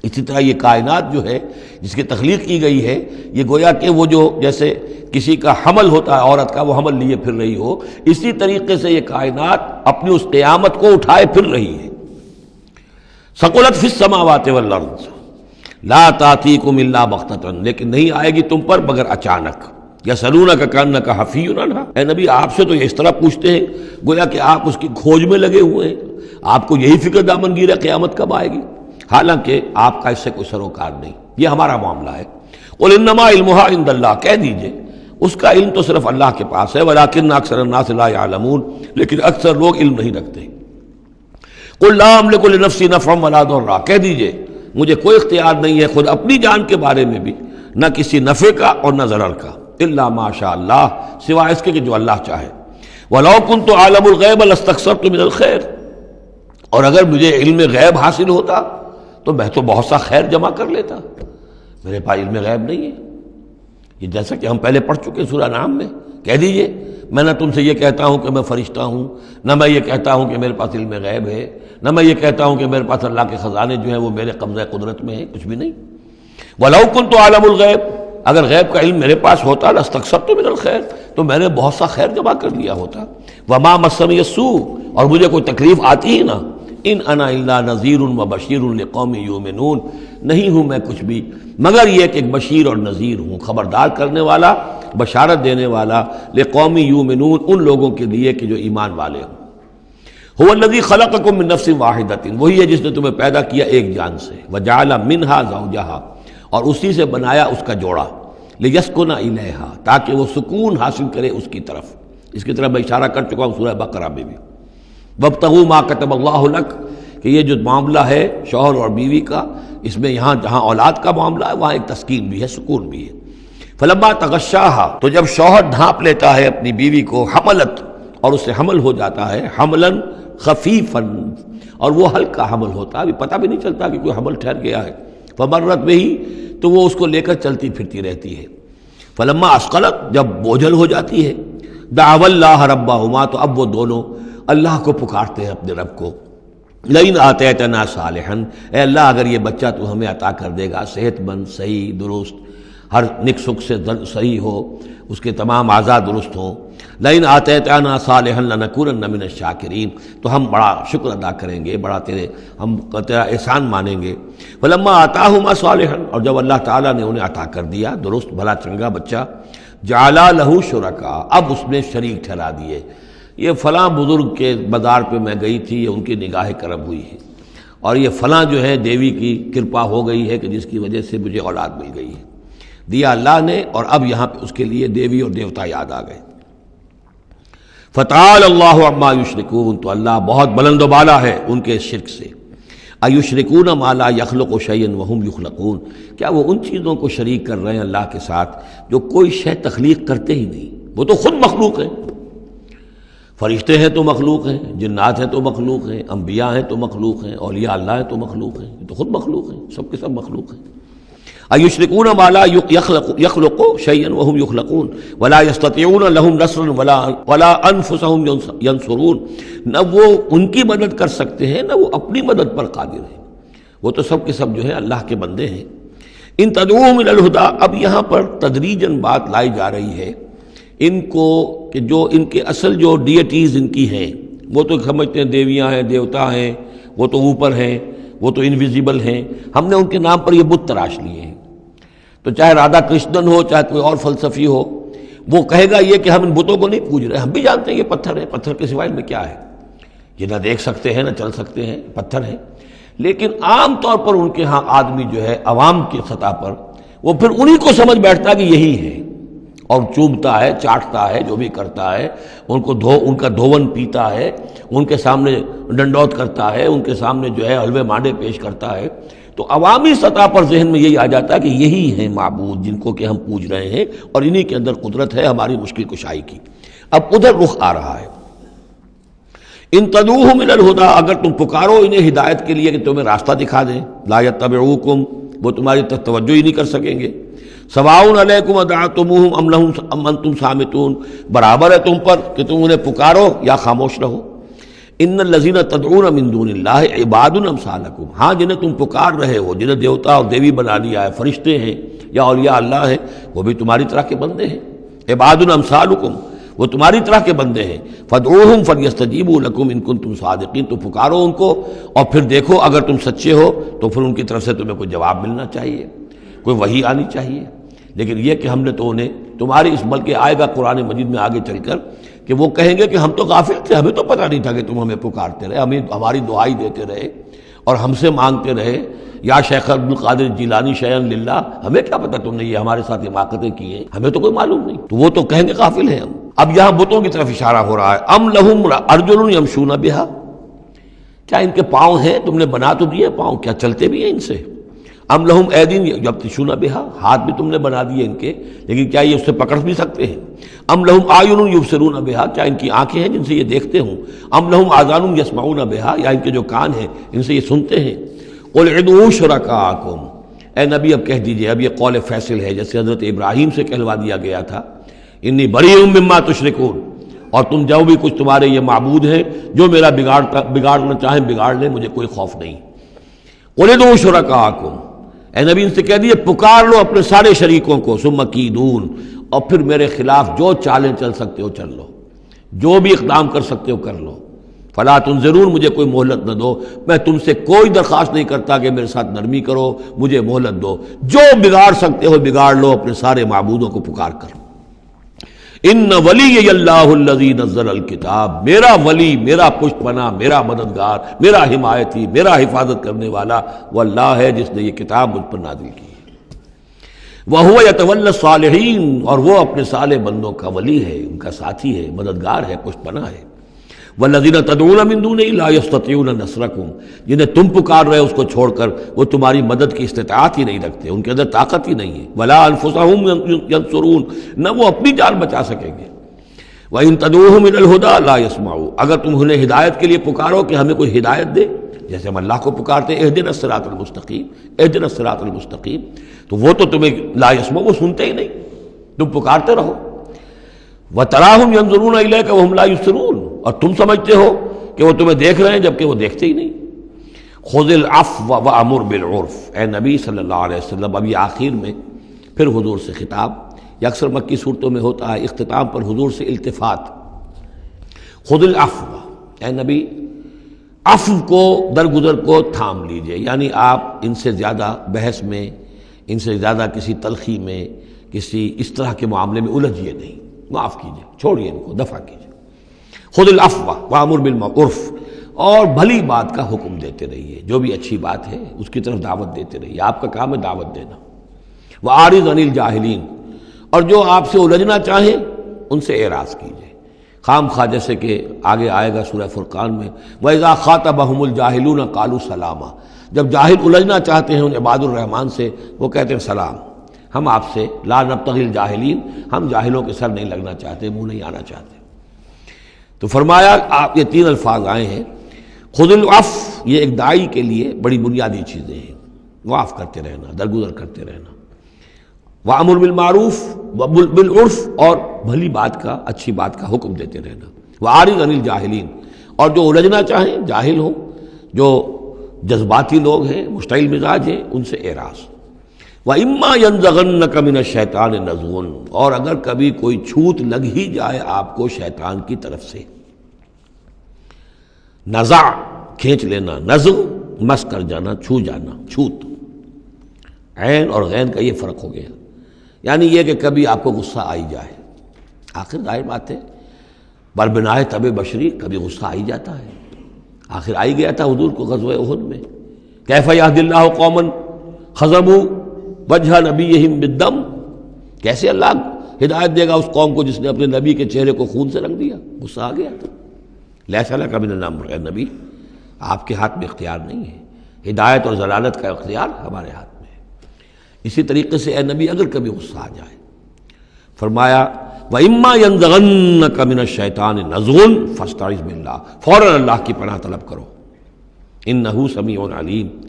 اسی طرح یہ کائنات جو ہے جس کی تخلیق کی گئی ہے، یہ گویا کہ وہ جو جیسے کسی کا حمل ہوتا ہے عورت کا، وہ حمل لیے پھر رہی ہو، اسی طریقے سے یہ کائنات اپنی اس قیامت کو اٹھائے پھر رہی ہے۔ ثقلت فی السماوات والارض لا تأتیکم الا بغتۃ، لیکن نہیں آئے گی تم پر مگر اچانک۔ یسألونک کأنک حفی عنہا، اے نبی آپ سے تو یہ اس طرح پوچھتے ہیں گویا کہ آپ اس کی کھوج میں لگے ہوئے ہیں، آپ کو یہی فکر دامنگیر ہے قیامت کب آئے گی، حالانکہ آپ کا اس سے کوئی سروکار نہیں، یہ ہمارا معاملہ ہے۔ قل انما علمها عند اللہ، کہہ دیجئے اس کا علم تو صرف اللہ کے پاس ہے، ولکن اکثر الناس لا يعلمون، لیکن اکثر لوگ علم نہیں رکھتے۔ قل لا املک لنفسی نفعا ولا ضرا، کہہ دیجئے مجھے کوئی اختیار نہیں ہے خود اپنی جان کے بارے میں بھی، نہ کسی نفع کا اور نہ ضرر کا، الا ما شاء اللہ، سوائے اس کے کہ جو اللہ چاہے۔ ولو كنت اعلم الغیب لاستكثرت من الخیر، اور اگر مجھے علم غیب حاصل ہوتا تو میں تو بہت سا خیر جمع کر لیتا، میرے پاس علم غیب نہیں ہے۔ یہ جیسا کہ ہم پہلے پڑھ چکے سورہ نام میں، کہہ دیجئے میں نہ تم سے یہ کہتا ہوں کہ میں فرشتہ ہوں، نہ میں یہ کہتا ہوں کہ میرے پاس علم غیب ہے، نہ میں یہ کہتا ہوں کہ میرے پاس اللہ کے خزانے جو ہیں وہ میرے قبضہ قدرت میں ہیں، کچھ بھی نہیں۔ وَلَوْ كُنْتُ أَعْلَمُ الْغَيْبَ، اگر غیب کا علم میرے پاس ہوتا لَاسْتَكْثَرْتُ مِنَ الْخَيْرِ، تو میں نے بہت سا خیر جمع کر لیا ہوتا۔ وَمَا مَسَّنِيَ السُّوءُ، اور مجھے کوئی تکلیف آتی ہی نہ۔ ان انا الا نذیر وبشیر لقوم یؤمنون، نہیں ہوں میں کچھ بھی مگر یہ کہ ایک بشیر اور نذیر ہوں، خبردار کرنے والا، بشارت دینے والا، لقوم یؤمنون، ان لوگوں کے لیے کہ جو ایمان والے ہوں۔ هو الذی خلقکم من نفس واحدۃ، وہی ہے جس نے تمہیں پیدا کیا ایک جان سے، وجعل منہا زوجہا، اور اسی سے بنایا اس کا جوڑا، لیسکن الیہا، تاکہ وہ سکون حاصل کرے اس کی طرف۔ اس کی طرف میں اشارہ کر چکا ہوں سورہ بقرہ میں بھی۔ وابتغوا ما کتب اللہ لک، کہ یہ جو معاملہ ہے شوہر اور بیوی کا، اس میں یہاں جہاں اولاد کا معاملہ ہے وہاں ایک تسکین بھی ہے، سکون بھی ہے۔ فلما تغشاہا، تو جب شوہر ڈھانپ لیتا ہے اپنی بیوی کو، حملت، اور اس سے حمل ہو جاتا ہے، حملا خفیفا، اور وہ ہلکا حمل ہوتا ہے، ابھی پتہ بھی نہیں چلتا کہ کوئی حمل ٹھہر گیا ہے، فمرت بہ، تو وہ اس کو لے کر چلتی پھرتی رہتی ہے۔ فلما اثقلت، جب بوجھل ہو جاتی ہے، دعوا اللہ ربہما، تو اب وہ دونوں اللہ کو پکارتے ہیں، اپنے رب کو، لئن آتیتنا صالحا، اے اللہ اگر یہ بچہ تو ہمیں عطا کر دے گا صحت مند، صحیح، درست، ہر نک سکھ سے صحیح ہو، اس کے تمام اعضاء درست ہوں، لئن آتیتنا صالحا لنکونن من الشاکرین، تو ہم بڑا شکر ادا کریں گے، بڑا ہم تیرا احسان مانیں گے۔ فلما آتاہما صالحا، اور جب اللہ تعالیٰ نے انہیں عطا کر دیا درست بھلا چنگا بچہ، جعلا لہ شرکاء، اب اس میں شریک ٹھہرا دیے، یہ فلاں بزرگ کے مزار پہ میں گئی تھی، یہ ان کی نگاہ کرم ہوئی ہے، اور یہ فلاں جو ہے دیوی کی کرپا ہو گئی ہے کہ جس کی وجہ سے مجھے اولاد مل گئی ہے، دیا اللہ نے، اور اب یہاں پہ اس کے لیے دیوی اور دیوتا یاد آ گئے۔ فتعال اللہ عما یشرکون، تو اللہ بہت بلند و بالا ہے ان کے شرک سے۔ ایشرکون ما لا یخلق شیئا وہم یخلقون، کیا وہ ان چیزوں کو شریک کر رہے ہیں اللہ کے ساتھ جو کوئی شے تخلیق کرتے ہی نہیں، وہ تو خود مخلوق ہیں، فرشتے ہیں تو مخلوق ہیں، جنات ہیں تو مخلوق ہیں، انبیاء ہیں تو مخلوق ہیں، اولیاء اللہ ہیں تو مخلوق ہیں، یہ تو خود مخلوق ہیں، سب کے سب مخلوق ہیں۔ ایشرکون ما لا یخلق شیئا وہم یخلقون ولا یستطیعون لہم نصرا ولا انفسہم ینصرون، نہ وہ ان کی مدد کر سکتے ہیں نہ وہ اپنی مدد پر قادر ہیں، وہ تو سب کے سب جو ہے اللہ کے بندے ہیں۔ ان تدعوہم الی الہدی، اب یہاں پر تدریجاً بات لائی جا رہی ہے ان کو کہ جو ان کے اصل جو ڈیٹیز ان کی ہیں، وہ تو سمجھتے ہیں دیویاں ہیں، دیوتا ہیں، وہ تو اوپر ہیں، وہ تو انویزیبل ہیں، ہم نے ان کے نام پر یہ بت تراش لیے ہیں۔ تو چاہے رادھا کرشنن ہو، چاہے کوئی اور فلسفی ہو، وہ کہے گا یہ کہ ہم ان بتوں کو نہیں پوج رہے، ہم بھی جانتے ہیں یہ پتھر ہے، پتھر کے سوائے میں کیا ہے، یہ نہ دیکھ سکتے ہیں نہ چل سکتے ہیں، پتھر ہیں، لیکن عام طور پر ان کے ہاں آدمی جو ہے عوام کی سطح پر وہ پھر انہی کو سمجھ بیٹھتا ہے کہ یہی ہے، اور چومتا ہے، چاٹتا ہے، جو بھی کرتا ہے، ان کا دھون پیتا ہے، ان کے سامنے ڈنڈوت کرتا ہے، ان کے سامنے جو ہے حلوے مانڈے پیش کرتا ہے، تو عوامی سطح پر ذہن میں یہی آ جاتا ہے کہ یہی ہیں معبود جن کو کہ ہم پوج رہے ہیں، اور انہی کے اندر قدرت ہے ہماری مشکل کشائی کی۔ اب ادھر رخ آ رہا ہے، ان تدعوہم الی الہدی، اگر تم پکارو انہیں ہدایت کے لیے کہ تمہیں راستہ دکھا دیں، لا یتبعوکم، وہ تمہاری طرف توجہ ہی نہیں کر سکیں گے، سواء علیکم ادعوتموہم ام انتم صامتون، برابر ہے تم پر کہ تم انہیں پکارو یا خاموش رہو۔ ان الذین تدعون من دون اللہ عباد امثالکم، ہاں جنہیں تم پکار رہے ہو، جنہیں دیوتا اور دیوی بنا لیا ہے، فرشتے ہیں یا اولیاء اللہ ہیں، وہ بھی تمہاری طرح کے بندے ہیں، عباد امثالکم، وہ تمہاری طرح کے بندے ہیں، فادعوہم فلیستجیبوا لکم ان کنتم صادقین، تو پکارو ان کو اور پھر دیکھو اگر تم سچے ہو تو پھر ان کی طرف سے تمہیں کوئی جواب ملنا چاہیے، کوئی وحی آنی چاہیے۔ لیکن یہ کہ ہم نے تو انہیں تمہاری اس، بلکہ آئے گا قرآن مجید میں آگے چل کر کہ وہ کہیں گے کہ ہم تو غافل تھے، ہمیں تو پتہ نہیں تھا کہ تم ہمیں پکارتے رہے، ہمیں ہماری دعائی دیتے رہے اور ہم سے مانگتے رہے، یا شیخ عبد القادر جیلانی شیئا للہ، ہمیں کیا پتہ تم نے یہ ہمارے ساتھ حماقتیں کی ہیں، ہمیں تو کوئی معلوم نہیں، تو وہ تو کہیں گے غافل ہیں ہم۔ اب یہاں بتوں کی طرف اشارہ ہو رہا ہے، ام لہم ارجل یمشون بہا، کیا ان کے پاؤں ہیں، تم نے بنا تو دیے پاؤں، کیا چلتے بھی ہیں ان سے؟ ام لہم ایدین یبطشون بہا، ہاتھ بھی تم نے بنا دیے ان کے، لیکن کیا یہ اس سے پکڑ بھی سکتے ہیں؟ ام لہم اعین یبصرون بہا، کیا ان کی آنکھیں ہیں جن سے یہ دیکھتے ہوں؟ ام لہم آذان یسمعون بہا، یا ان کے جو کان ہیں ان سے یہ سنتے ہیں؟ قل ادعوا شرکاءکم، اے نبی اب کہہ دیجئے، اب یہ قول فیصل ہے، جیسے حضرت ابراہیم سے کہلوا دیا گیا تھا، انی بریء مما تشرکون، اور تم جو بھی کچھ تمہارے یہ معبود ہیں جو میرا بگاڑنا چاہیں بگاڑ لیں، مجھے کوئی خوف نہیں۔ قل ادعوا شرکاءکم، اے نبی ان سے کہہ دیے پکار لو اپنے سارے شریکوں کو، ثم کیدون، اور پھر میرے خلاف جو چالیں چل سکتے ہو چل لو، جو بھی اقدام کر سکتے ہو کر لو، فلا تنظرون، مجھے کوئی مہلت نہ دو، میں تم سے کوئی درخواست نہیں کرتا کہ میرے ساتھ نرمی کرو، مجھے مہلت دو، جو بگاڑ سکتے ہو بگاڑ لو اپنے سارے معبودوں کو پکار کر۔ ان ولی اللہ الذی نزل الکتاب، میرا ولی، میرا پشت پناہ، میرا مددگار، میرا حمایتی، میرا حفاظت کرنے والا وہ اللہ ہے جس نے یہ کتاب مجھ پر نازل کی ہے۔ وَهُوَ يَتَوَلَّى الصَّالِحِينَ، اور وہ اپنے صالح بندوں کا ولی ہے، ان کا ساتھی ہے، مددگار ہے، پشت پناہ ہے۔ وَالَّذِينَ تَدْعُونَ مِن دُونِهِ لَا يَسْتَطِيعُونَ نَصْرَكُمْ، جنہیں تم پکار رہے ہو اس کو چھوڑ کر، وہ تمہاری مدد کی استطاعت ہی نہیں رکھتے، ان کے اندر طاقت ہی نہیں ہے۔ وَلَا أَنفُسَهُمْ يَنصُرُونَ، نہ وہ اپنی جان بچا سکیں گے۔ وَإِن تَدْعُوهُمْ إِلَى الْهُدَىٰ لَا يَسْمَعُوا، اگر تم انہیں ہدایت کے لیے پکارو کہ ہمیں کوئی ہدایت دے، جیسے ہم اللہ کو پکارتے ہیں اہدنا الصراط المستقیم، اہدنا الصراط المستقیم، تو وہ تو تمہیں لا یسمعوا، وہ سنتے ہی نہیں، تم پکارتے رہو۔ وَتَرَاهُمْ يَنظُرُونَ إِلَيْكَ وَهُمْ لَا يُبْصِرُونَ، اور تم سمجھتے ہو کہ وہ تمہیں دیکھ رہے ہیں جبکہ وہ دیکھتے ہی نہیں۔ خُذِ الْعَفْوَ وَأْمُرْ بِالْعُرْفِ، اے نبی صلی اللہ علیہ وسلم، اب یہ آخر میں پھر حضور سے خطاب، یہ اکثر مکی صورتوں میں ہوتا ہے، اختتام پر حضور سے التفات۔ خُذِ الْعَفْوَ، اے نبی عفو کو، درگزر کو تھام لیجئے، یعنی آپ ان سے زیادہ بحث میں، ان سے زیادہ کسی تلخی میں، کسی اس طرح کے معاملے میں الجھیے نہیں، معاف کیجئے، چھوڑیے ان کو، دفع کیجئے۔ خذ العفو وامر بالمعروف، اور بھلی بات کا حکم دیتے رہیے، جو بھی اچھی بات ہے اس کی طرف دعوت دیتے رہیے، آپ کا کام ہے دعوت دینا۔ وَأَعْرِضْ عَنِ الْجَاهِلِينَ، اور جو آپ سے الجھنا چاہیں ان سے اعراض کیجئے، خام خواہ، جیسے کہ آگے آئے گا سورہ فرقان میں، وَإِذَا خَاطَبَهُمُ الْجَاهِلُونَ قَالُوا سَلَامًا، جب جاہل الجھنا چاہتے ہیں ان عباد الرحمن سے، وہ کہتے ہیں سلام، ہم آپ سے لا نبتغی الجاہلین، ہم جاہلوں کے سر نہیں لگنا چاہتے، منہ نہیں آنا چاہتے۔ تو فرمایا آپ یہ تین الفاظ آئے ہیں، خذ العفو، یہ ایک داعی کے لیے بڑی بنیادی چیزیں ہیں، معاف کرتے رہنا، درگزر کرتے رہنا۔ وامر بالمعروف بالعرف، اور بھلی بات کا، اچھی بات کا حکم دیتے رہنا۔ واعرض عن الجاہلین، اور جو الجھنا چاہیں، جاہل ہوں، جو جذباتی لوگ ہیں، مشتعل مزاج ہیں، ان سے اعراض۔ وَإِمَّا يَنزَغَنَّكَ مِنَ الشَّيْطَانِ نَزْغٌ، اور اگر کبھی کوئی چھوت لگ ہی جائے آپ کو شیطان کی طرف سے، نزع کھینچ لینا، نزغ مس کر جانا، چھو جانا، چھوت، عین اور غین کا یہ فرق ہو گیا، یعنی یہ کہ کبھی آپ کو غصہ آئی جائے، آخر ظاہر بات ہے بربنائے طب بشری، کبھی غصہ آئی جاتا ہے، آخر آئی گیا تھا حضور کو غزوہ احد میں، کیف یہدی اللہ قوما خضبوا وجہ نبیہم بالدم، کیسے اللہ ہدایت دے گا اس قوم کو جس نے اپنے نبی کے چہرے کو خون سے رنگ دیا، غصہ آ گیا تھا۔ لیس لک من الامر، اے نبی آپ کے ہاتھ میں اختیار نہیں ہے، ہدایت اور ضلالت کا اختیار ہمارے ہاتھ میں ہے۔ اسی طریقے سے اے نبی اگر کبھی غصہ آ جائے، فرمایا وَإِمَّا يَنزَغَنَّكَ مِنَ الشَّيْطَانِ نَزْغٌ فَاسْتَعِذْ بِاللَّهِ، فوراً اللہ کی پناہ طلب کرو، إِنَّهُ سَمِيعٌ عَلِيمٌ،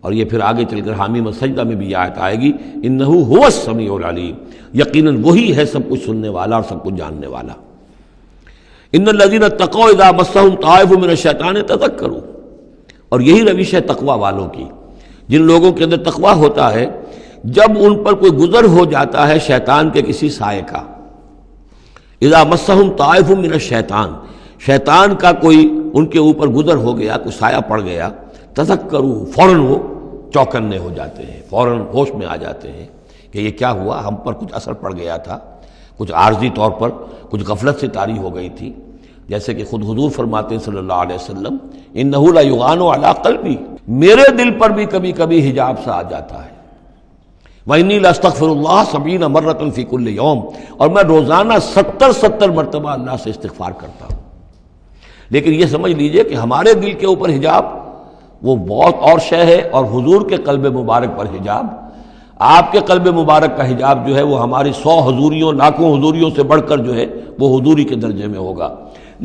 اور یہ پھر آگے چل کر حامیم السجدہ میں بھی یہ آیت آئے گی، إِنَّهُ هُوَ السَّمِيعُ الْعَلِيمُ، یقیناً وہی ہے سب کچھ سننے والا اور سب کچھ جاننے والا۔ إِنَّ الَّذِينَ اتَّقَوْا إِذَا مَسَّهُمْ طَائِفٌ مِّنَ الشَّيْطَانِ تَذَكَّرُوا، اور یہی روش ہے تقوی والوں کی، جن لوگوں کے اندر تقوی ہوتا ہے، جب ان پر کوئی گزر ہو جاتا ہے شیطان کے کسی سائے کا، اذا مسہم طائف من الشیطان، شیطان کا کوئی ان کے اوپر گزر ہو گیا، کوئی سایہ پڑ گیا، تذکروا، فوراً وہ چوکنے ہو جاتے ہیں، فوراً ہوش میں آ جاتے ہیں کہ یہ کیا ہوا، ہم پر کچھ اثر پڑ گیا تھا، کچھ عارضی طور پر کچھ غفلت سے طاری ہو گئی تھی، جیسے کہ خود حضور فرماتے ہیں صلی اللہ علیہ وسلم، انہ لا یغان علی قلبی، میرے دل پر بھی کبھی کبھی حجاب سا آ جاتا ہے، وَإِنِّي لَأَسْتَغْفِرُ اللَّهَ 70 مرة فی کل یوم، اور میں روزانہ 70 مرتبہ اللہ سے استغفار کرتا ہوں۔ لیکن یہ سمجھ لیجئے کہ ہمارے دل کے اوپر حجاب وہ بہت اور شے ہے، اور حضور کے قلب مبارک پر حجاب، آپ کے قلب مبارک کا حجاب جو ہے وہ ہماری 100 حضوریوں، لاکھوں حضوریوں سے بڑھ کر جو ہے وہ حضوری کے درجے میں ہوگا۔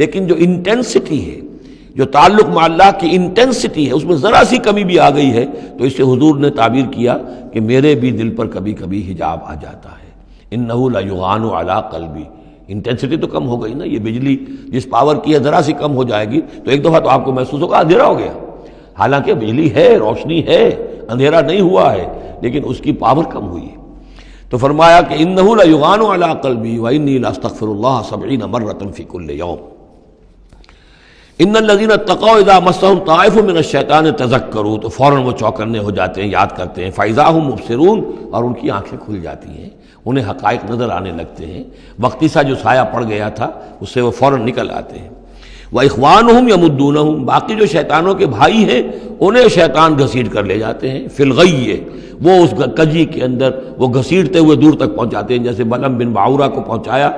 لیکن جو انٹینسٹی ہے، جو تعلق مع اللہ کی انٹینسٹی ہے، اس میں ذرا سی کمی بھی آ گئی ہے تو اس سے حضور نے تعبیر کیا کہ میرے بھی دل پر کبھی کبھی حجاب آ جاتا ہے، انہ لا یغان علی قلبی، انٹینسٹی تو کم ہو گئی نا، یہ بجلی جس پاور کی ہے ذرا سی کم ہو جائے گی تو ایک دفعہ تو آپ کو محسوس ہوگا اندھیرا ہو گیا، حالانکہ بجلی ہے، روشنی ہے، اندھیرا نہیں ہوا ہے، لیکن اس کی پاور کم ہوئی ہے۔ تو فرمایا کہ انہ لا یغان علی قلبی وانی لاستغفر اللہ 70 مرة فی کل یوم۔ ان الذین اتقوا اذا مسهم طائف من الشیطان تذکروا، تو فوراً وہ چوکنے ہو جاتے ہیں، یاد کرتے ہیں، فاذا هم مبصرون، اور ان کی آنکھیں کھل جاتی ہیں، انہیں حقائق نظر آنے لگتے ہیں، وقتی سا جو سایہ پڑ گیا تھا اس سے وہ فوراً نکل آتے ہیں۔ وَإِخْوَانُهُمْ يَمُدُّونَهُمْ، باقی جو شیطانوں کے بھائی ہیں انہیں شیطان گھسیٹ کر لے جاتے ہیں، فی الغی، وہ اس کجی کے اندر وہ گھسیٹتے ہوئے دور تک پہنچاتے ہیں، جیسے بلعم بن باعورہ کو پہنچایا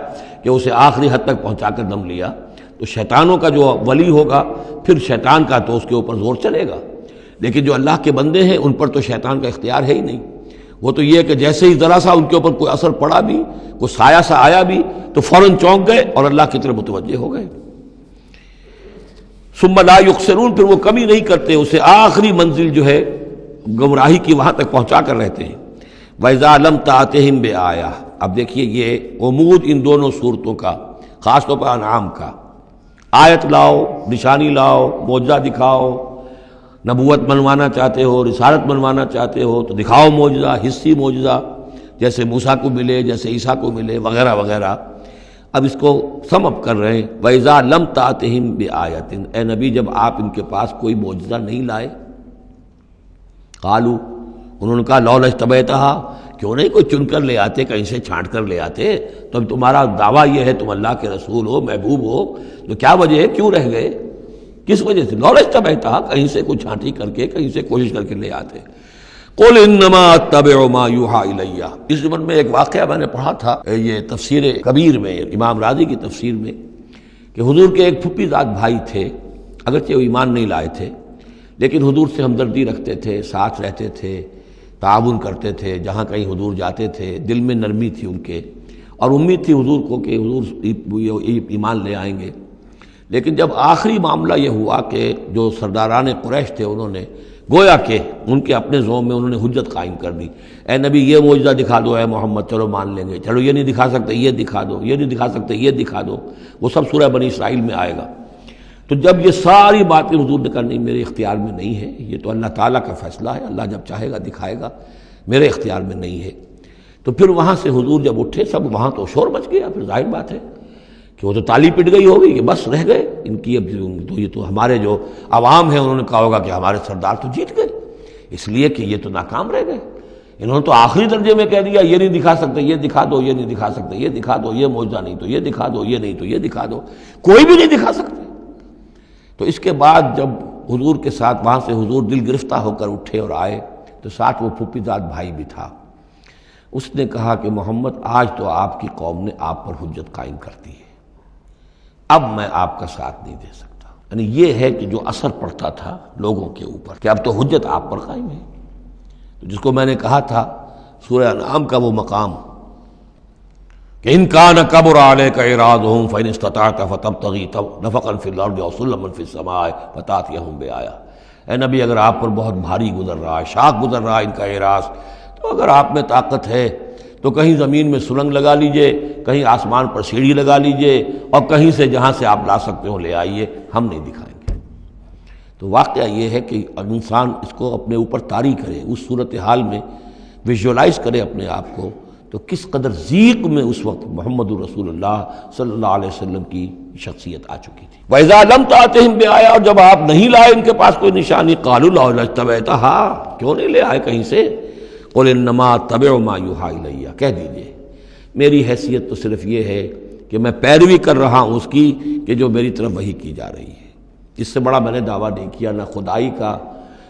کہ اسے آخری حد تک پہنچا کر دم لیا۔ تو شیطانوں کا جو ولی ہوگا پھر شیطان کا تو اس کے اوپر زور چلے گا، لیکن جو اللہ کے بندے ہیں ان پر تو شیطان کا اختیار ہے ہی نہیں۔ وہ تو یہ کہ جیسے ہی ذرا سا ان کے اوپر کوئی اثر پڑا بھی، کوئی سایہ سا آیا بھی تو فوراً چونک گئے اور اللہ کی طرف متوجہ ہو گئے۔ ثم لا یخسرون، پھر وہ کمی نہیں کرتے، اسے آخری منزل جو ہے گمراہی کی وہاں تک پہنچا کر رہتے ہیں۔ وَإِذَا لَمْ تَأْتِهِمْ بِآیَةٍ، اب دیکھیے یہ عمود ان دونوں صورتوں کا، خاص طور پر انعام کا، آیت لاؤ، نشانی لاؤ، معجزہ دکھاؤ، نبوت منوانا چاہتے ہو، رسالت منوانا چاہتے ہو تو دکھاؤ معجزہ، حصی معجزہ، جیسے موسیٰ کو ملے، جیسے عیسیٰ کو ملے، وغیرہ وغیرہ۔ اب اس کو سم اپ کر رہے ہیں، وَإِذَا لَمْ تَأْتِهِمْ بِآیَةٍ، اے نبی جب آپ ان کے پاس کوئی معجزہ نہیں لائے، قالوا، انہوں نے کہا لولا اجتبیتہا، کیوں نہیں کوئی چن کر لے آتے، کہیں سے چھانٹ کر لے آتے، تو اب تمہارا دعویٰ یہ ہے تم اللہ کے رسول ہو، محبوب ہو، تو کیا وجہ ہے، کیوں رہ گئے، کس وجہ سے؟ لولا اجتبیتہا، کہیں سے کوئی چھانٹی کر کے، کہیں سے کوشش کر کے لے آتے۔ قل انما اتبع ما یوحی الی، اس زمن میں ایک واقعہ میں نے پڑھا تھا، یہ تفسیر کبیر میں، امام راضی کی تفسیر میں، کہ حضور کے ایک پھپھی زاد بھائی تھے، اگرچہ وہ ایمان نہیں لائے تھے لیکن حضور سے ہمدردی رکھتے تھے، ساتھ رہتے تھے، تعاون کرتے تھے، جہاں کہیں حضور جاتے تھے دل میں نرمی تھی ان کے، اور امید تھی حضور کو کہ حضور ایمان لے آئیں گے۔ لیکن جب آخری معاملہ یہ ہوا کہ جو سرداران قریش تھے انہوں نے گویا کہ ان کے اپنے زوم میں انہوں نے حجت قائم کر دی، اے نبی یہ معجزہ دکھا دو، اے محمد چلو مان لیں گے، چلو یہ نہیں دکھا سکتے یہ دکھا دو، یہ نہیں دکھا سکتے یہ دکھا دو، وہ سب سورہ بنی اسرائیل میں آئے گا۔ تو جب یہ ساری باتیں حضور نے کرنی میرے اختیار میں نہیں ہے، یہ تو اللہ تعالیٰ کا فیصلہ ہے، اللہ جب چاہے گا دکھائے گا، میرے اختیار میں نہیں ہے۔ تو پھر وہاں سے حضور جب اٹھے سب وہاں تو شور مچ گیا، پھر ظاہر بات ہے کہ وہ تو تالی پٹ گئی ہوگی کہ بس رہ گئے ان کی، اب تو یہ تو ہمارے جو عوام ہیں انہوں نے کہا ہوگا کہ ہمارے سردار تو جیت گئے، اس لیے کہ یہ تو ناکام رہ گئے، انہوں نے تو آخری درجے میں کہہ دیا یہ نہیں دکھا سکتے یہ دکھا دو، یہ نہیں دکھا سکتے یہ دکھا دو، یہ معجزہ نہیں تو یہ دکھا دو، یہ نہیں تو یہ دکھا دو، کوئی بھی نہیں دکھا سکتے۔ تو اس کے بعد جب حضور کے ساتھ وہاں سے حضور دل گرفتہ ہو کر اٹھے اور آئے تو ساتھ وہ پھوپھی زاد بھائی بھی تھا، اس نے کہا کہ محمد آج تو آپ کی قوم نے آپ پر حجت قائم کر دی ہے، اب میں آپ کا ساتھ نہیں دے سکتا۔ یعنی یہ ہے کہ جو اثر پڑتا تھا لوگوں کے اوپر کہ اب تو حجت آپ پر قائم ہے، تو جس کو میں نے کہا تھا سورہ انعام کا وہ مقام کہ ان کان کبر علیک اعراضهم فان استطعت فتبتغي نفقا في الارض او سلما في السماء فتاتيهم بآية، اے نبی اگر آپ پر بہت بھاری گزر رہا ہے، شاق گزر رہا ہے ان کا اعراض، تو اگر آپ میں طاقت ہے تو کہیں زمین میں سرنگ لگا لیجئے، کہیں آسمان پر سیڑھی لگا لیجئے، اور کہیں سے جہاں سے آپ لا سکتے ہو لے آئیے، ہم نہیں دکھائیں گے۔ تو واقعہ یہ ہے کہ انسان اس کو اپنے اوپر طاری کرے، اس صورتحال میں ویژولائز کرے اپنے آپ کو، تو کس قدر ضیق میں اس وقت محمد رسول اللہ صلی اللہ علیہ وسلم کی شخصیت آ چکی تھی۔ وَإِذَا لَمْ تَأْتِهِمْ بِآیَةٍ، اور جب آپ نہیں لائے ان کے پاس کوئی نشانی، قَالُوا لَوْلَا اجْتَبَیْتَهَا، کیوں نہیں لے آئے کہیں سے؟ قُلْ إِنَّمَا أَتَّبِعُ مَا يُوحَىٰ إِلَيَّ، کہہ دیجئے میری حیثیت تو صرف یہ ہے کہ میں پیروی کر رہا ہوں اس کی کہ جو میری طرف وحی کی جا رہی ہے، اس سے بڑا میں نے دعویٰ نہیں کیا، نہ خدائی کا،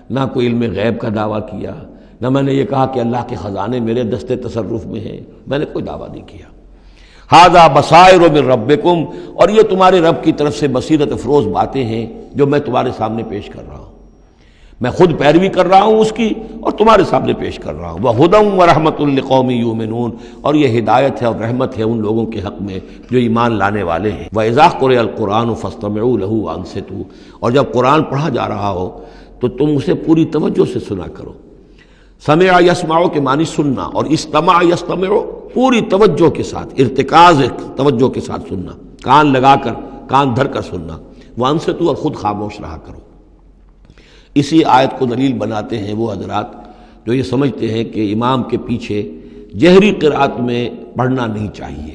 نہ کوئی علم غیب کا دعویٰ کیا، نہ میں نے یہ کہا کہ اللہ کے خزانے میرے دستے تصرف میں ہیں، میں نے کوئی دعویٰ نہیں کیا۔ ھذا بصائر من ربکم، اور یہ تمہارے رب کی طرف سے بصیرت افروز باتیں ہیں جو میں تمہارے سامنے پیش کر رہا ہوں، میں خود پیروی کر رہا ہوں اس کی اور تمہارے سامنے پیش کر رہا ہوں۔ وَھدًى وَرَحْمَةٌ لِّقَوْمٍ يُؤْمِنُونَ، اور یہ ہدایت ہے اور رحمت ہے ان لوگوں کے حق میں جو ایمان لانے والے ہیں۔ وَإِذَا قُرِئَ الْقُرْآنُ فَاسْتَمِعُوا لَهُ وَأَنصِتُوا، اور جب قرآن پڑھا جا رہا ہو تو تم اسے پوری توجہ سے سنا کرو۔ سمع یسمع کے معنی سننا، اور استمع یستمع پوری توجہ کے ساتھ، ارتکاز توجہ کے ساتھ سننا، کان لگا کر، کان دھر کر سننا۔ وانصتوا، اور خود خاموش رہا کرو۔ اسی آیت کو دلیل بناتے ہیں وہ حضرات جو یہ سمجھتے ہیں کہ امام کے پیچھے جہری قرأت میں پڑھنا نہیں چاہیے،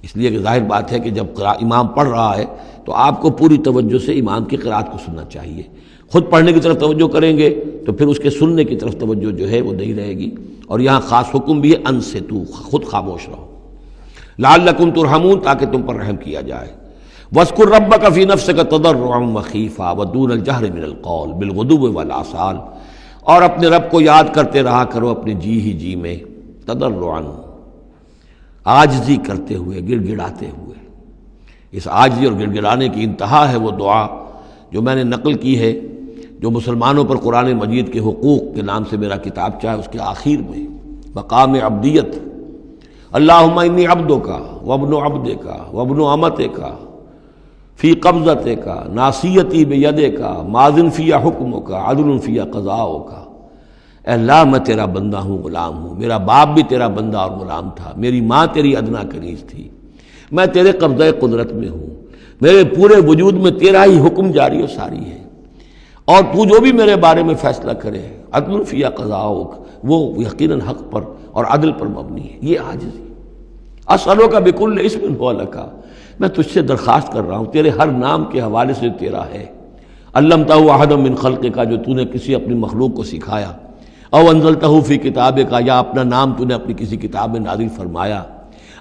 اس لیے کہ ظاہر بات ہے کہ جب امام پڑھ رہا ہے تو آپ کو پوری توجہ سے امام کی قرأت کو سننا چاہیے، خود پڑھنے کی طرف توجہ کریں گے تو پھر اس کے سننے کی طرف توجہ جو ہے وہ نہیں رہے گی، اور یہاں خاص حکم بھی ہے انصتوا، خود خاموش رہو، لعلکم ترحمون، تاکہ تم پر رحم کیا جائے۔ واذکر ربک فی نفسک تضرعا وخیفا ودون الجہر من القول بالغدو والآصال، اور اپنے رب کو یاد کرتے رہا کرو اپنے جی ہی جی میں، تضرعا، عاجزی کرتے ہوئے، گڑ گڑاتے ہوئے۔ اس عاجزی اور گڑ گڑانے کی انتہا ہے وہ دعا جو میں نے نقل کی ہے، جو مسلمانوں پر قرآن مجید کے حقوق کے نام سے میرا کتاب چاہے اس کے آخر میں مقام عبدیت، اللہم انی عبدک وابن عبدک وابن امتک فی قبضتک ناصیتی بیدک ماض فی حکمک عدل فی قضاؤک، اے اللہ میں تیرا بندہ ہوں، غلام ہوں، میرا باپ بھی تیرا بندہ اور غلام تھا، میری ماں تیری ادنا کنیز تھی، میں تیرے قبضہ قدرت میں ہوں، میرے پورے وجود میں تیرا ہی حکم جاری و ساری ہے، اور تو جو بھی میرے بارے میں فیصلہ کرے عدل فی قضاؤک، وہ یقیناً حق پر اور عدل پر مبنی ہے۔ یہ عاجزی، اسألک بکل اسم هو لک، میں تجھ سے درخواست کر رہا ہوں تیرے ہر نام کے حوالے سے تیرا ہے، علمتہ احدا من خلقک، جو تو نے کسی اپنی مخلوق کو سکھایا، او انزلتہ فی کتابک، یا اپنا نام تو نے اپنی کسی کتاب میں نازل فرمایا،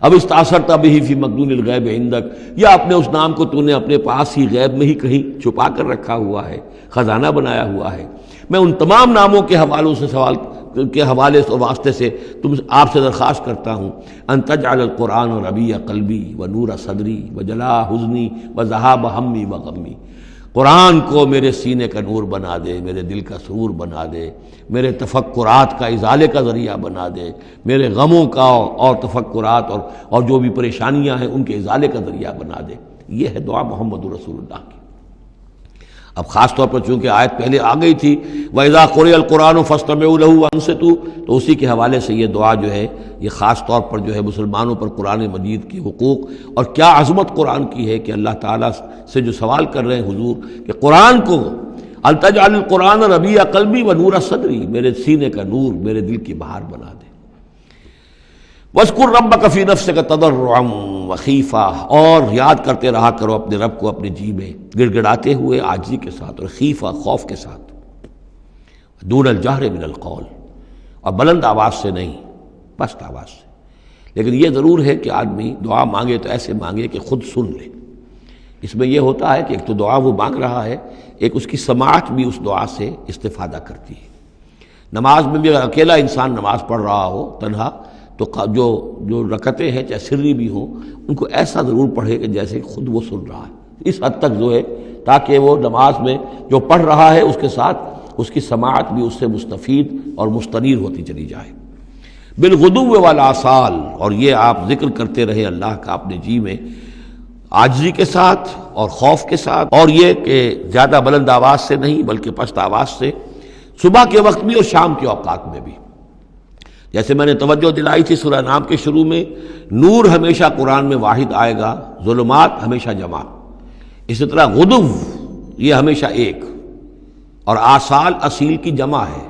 اب استاثرت بہ فی مکنون الغیب عندک، یا اپنے اس نام کو تو نے اپنے پاس ہی غیب میں ہی کہیں چھپا کر رکھا ہوا ہے، خزانہ بنایا ہوا ہے۔ میں ان تمام ناموں کے حوالوں سے سوال کے حوالے سے واسطے سے تم آپ سے درخواست کرتا ہوں ان تجعل القرآن ربیع قلبی و نور صدری و جلاء حزنی و ذہاب ہمی و غمی، قرآن کو میرے سینے کا نور بنا دے، میرے دل کا سرور بنا دے، میرے تفکرات کا ازالے کا ذریعہ بنا دے، میرے غموں کا اور تفکرات اور جو بھی پریشانیاں ہیں ان کے ازالے کا ذریعہ بنا دے۔ یہ ہے دعا محمد رسول اللہ کی۔ اب خاص طور پر چونکہ آیت پہلے آ گئی تھی وَإِذَا قُرِئَ الْقُرْآنُ فَاسْتَمِعُوا لَهُ وَأَنصِتُوا، تو اسی کے حوالے سے یہ دعا جو ہے یہ خاص طور پر جو ہے مسلمانوں پر قرآن مجید کے حقوق اور کیا عظمت قرآن کی ہے کہ اللہ تعالیٰ سے جو سوال کر رہے ہیں حضور کہ قرآن کو التجعل القرآن ربیع قلبی و نور صدری، میرے سینے کا نور، میرے دل کی بہار بنا دے۔ وَاذْكُرْ رَبَّكَ فِي نَفْسِكَ تَضَرُّعًا وَخِيفًا، اور یاد کرتے رہا کرو اپنے رب کو اپنے جی میں گڑ گڑاتے ہوئے، عاجزی کے ساتھ، اور خیفہ، خوف کے ساتھ، دون الجہر من القول، اور بلند آواز سے نہیں، پست آواز سے۔ لیکن یہ ضرور ہے کہ آدمی دعا مانگے تو ایسے مانگے کہ خود سن لے۔ اس میں یہ ہوتا ہے کہ ایک تو دعا وہ مانگ رہا ہے، ایک اس کی سماعت بھی اس دعا سے استفادہ کرتی ہے۔ نماز میں بھی اگر اکیلا انسان نماز پڑھ رہا ہو تنہا، تو جو رکعتیں ہیں چاہے سری بھی ہوں ان کو ایسا ضرور پڑھے کہ جیسے خود وہ سن رہا ہے، اس حد تک جو ہے تاکہ وہ نماز میں جو پڑھ رہا ہے اس کے ساتھ اس کی سماعت بھی اس سے مستفید اور مستنیر ہوتی چلی جائے۔ بالغدو والآصال، اور یہ آپ ذکر کرتے رہے اللہ کا اپنے جی میں عاجزی کے ساتھ اور خوف کے ساتھ، اور یہ کہ زیادہ بلند آواز سے نہیں بلکہ پست آواز سے، صبح کے وقت بھی اور شام کے اوقات میں بھی۔ جیسے میں نے توجہ دلائی تھی سورہ نام کے شروع میں، نور ہمیشہ قرآن میں واحد آئے گا، ظلمات ہمیشہ جمع، اسی طرح غدو یہ ہمیشہ ایک، اور آصال اصیل کی جمع ہے،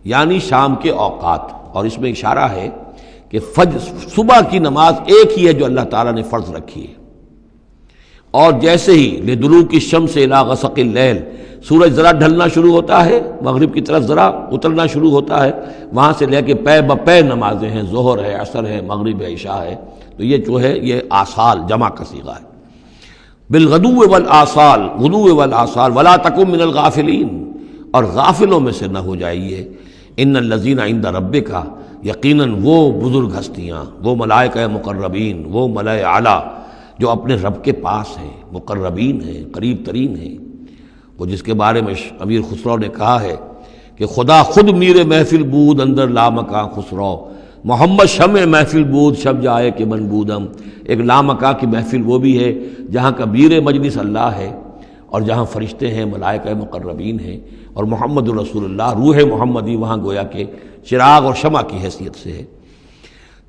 یعنی شام کے اوقات۔ اور اس میں اشارہ ہے کہ صبح کی نماز ایک ہی ہے جو اللہ تعالیٰ نے فرض رکھی ہے، اور جیسے ہی لدلوک الشمس الی غسق اللیل، سورج ذرا ڈھلنا شروع ہوتا ہے، مغرب کی طرف ذرا اترنا شروع ہوتا ہے، وہاں سے لے کے پے بپے نمازیں ہیں، ظہر ہے، عصر ہے، مغرب ہے، عشاء ہے، تو یہ جو ہے یہ آصال جمع کا صیغہ ہے۔ بالغدو والآصال، غدو والآصال، ولا تکن من الغافلین، اور غافلوں میں سے نہ ہو جائیے۔ ان الذین عند ربک، یقیناً وہ بزرگ ہستیاں، وہ ملائکہ مقربین، وہ ملائے اعلیٰ جو اپنے رب کے پاس ہیں، مقربین ہیں، قریب ترین ہیں، وہ جس کے بارے میں امیر خسرو نے کہا ہے کہ خدا خود میر محفل بود اندر لامکاں خسرو، محمد شمع محفل بود شب جائے کہ من بودم۔ ایک لامکاں کی محفل وہ بھی ہے جہاں کا میر مجلس اللہ ہے، اور جہاں فرشتے ہیں، ملائکہ مقربین ہیں، اور محمد رسول اللہ روح محمدی وہاں گویا کہ چراغ اور شمع کی حیثیت سے ہے۔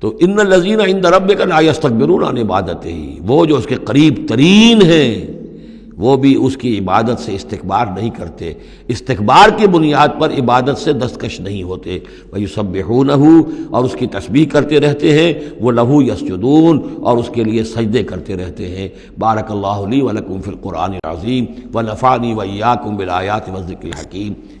تو ان الذین عند ربک لا یستکبرون عن عبادتہ، وہ جو اس کے قریب ترین ہیں وہ بھی اس کی عبادت سے استکبار نہیں کرتے، استکبار کی بنیاد پر عبادت سے دستکش نہیں ہوتے۔ وَيُسَبِّحُونَهُ، اور اس کی تسبیح کرتے رہتے ہیں، وہ لَهُ يَسْجُدُونَ، اور اس کے لیے سجدے کرتے رہتے ہیں۔ بارک اللہ لی ولکم فی القرآن العظیم ونفعنی وإیاکم بالآیات والذکر الحکیم۔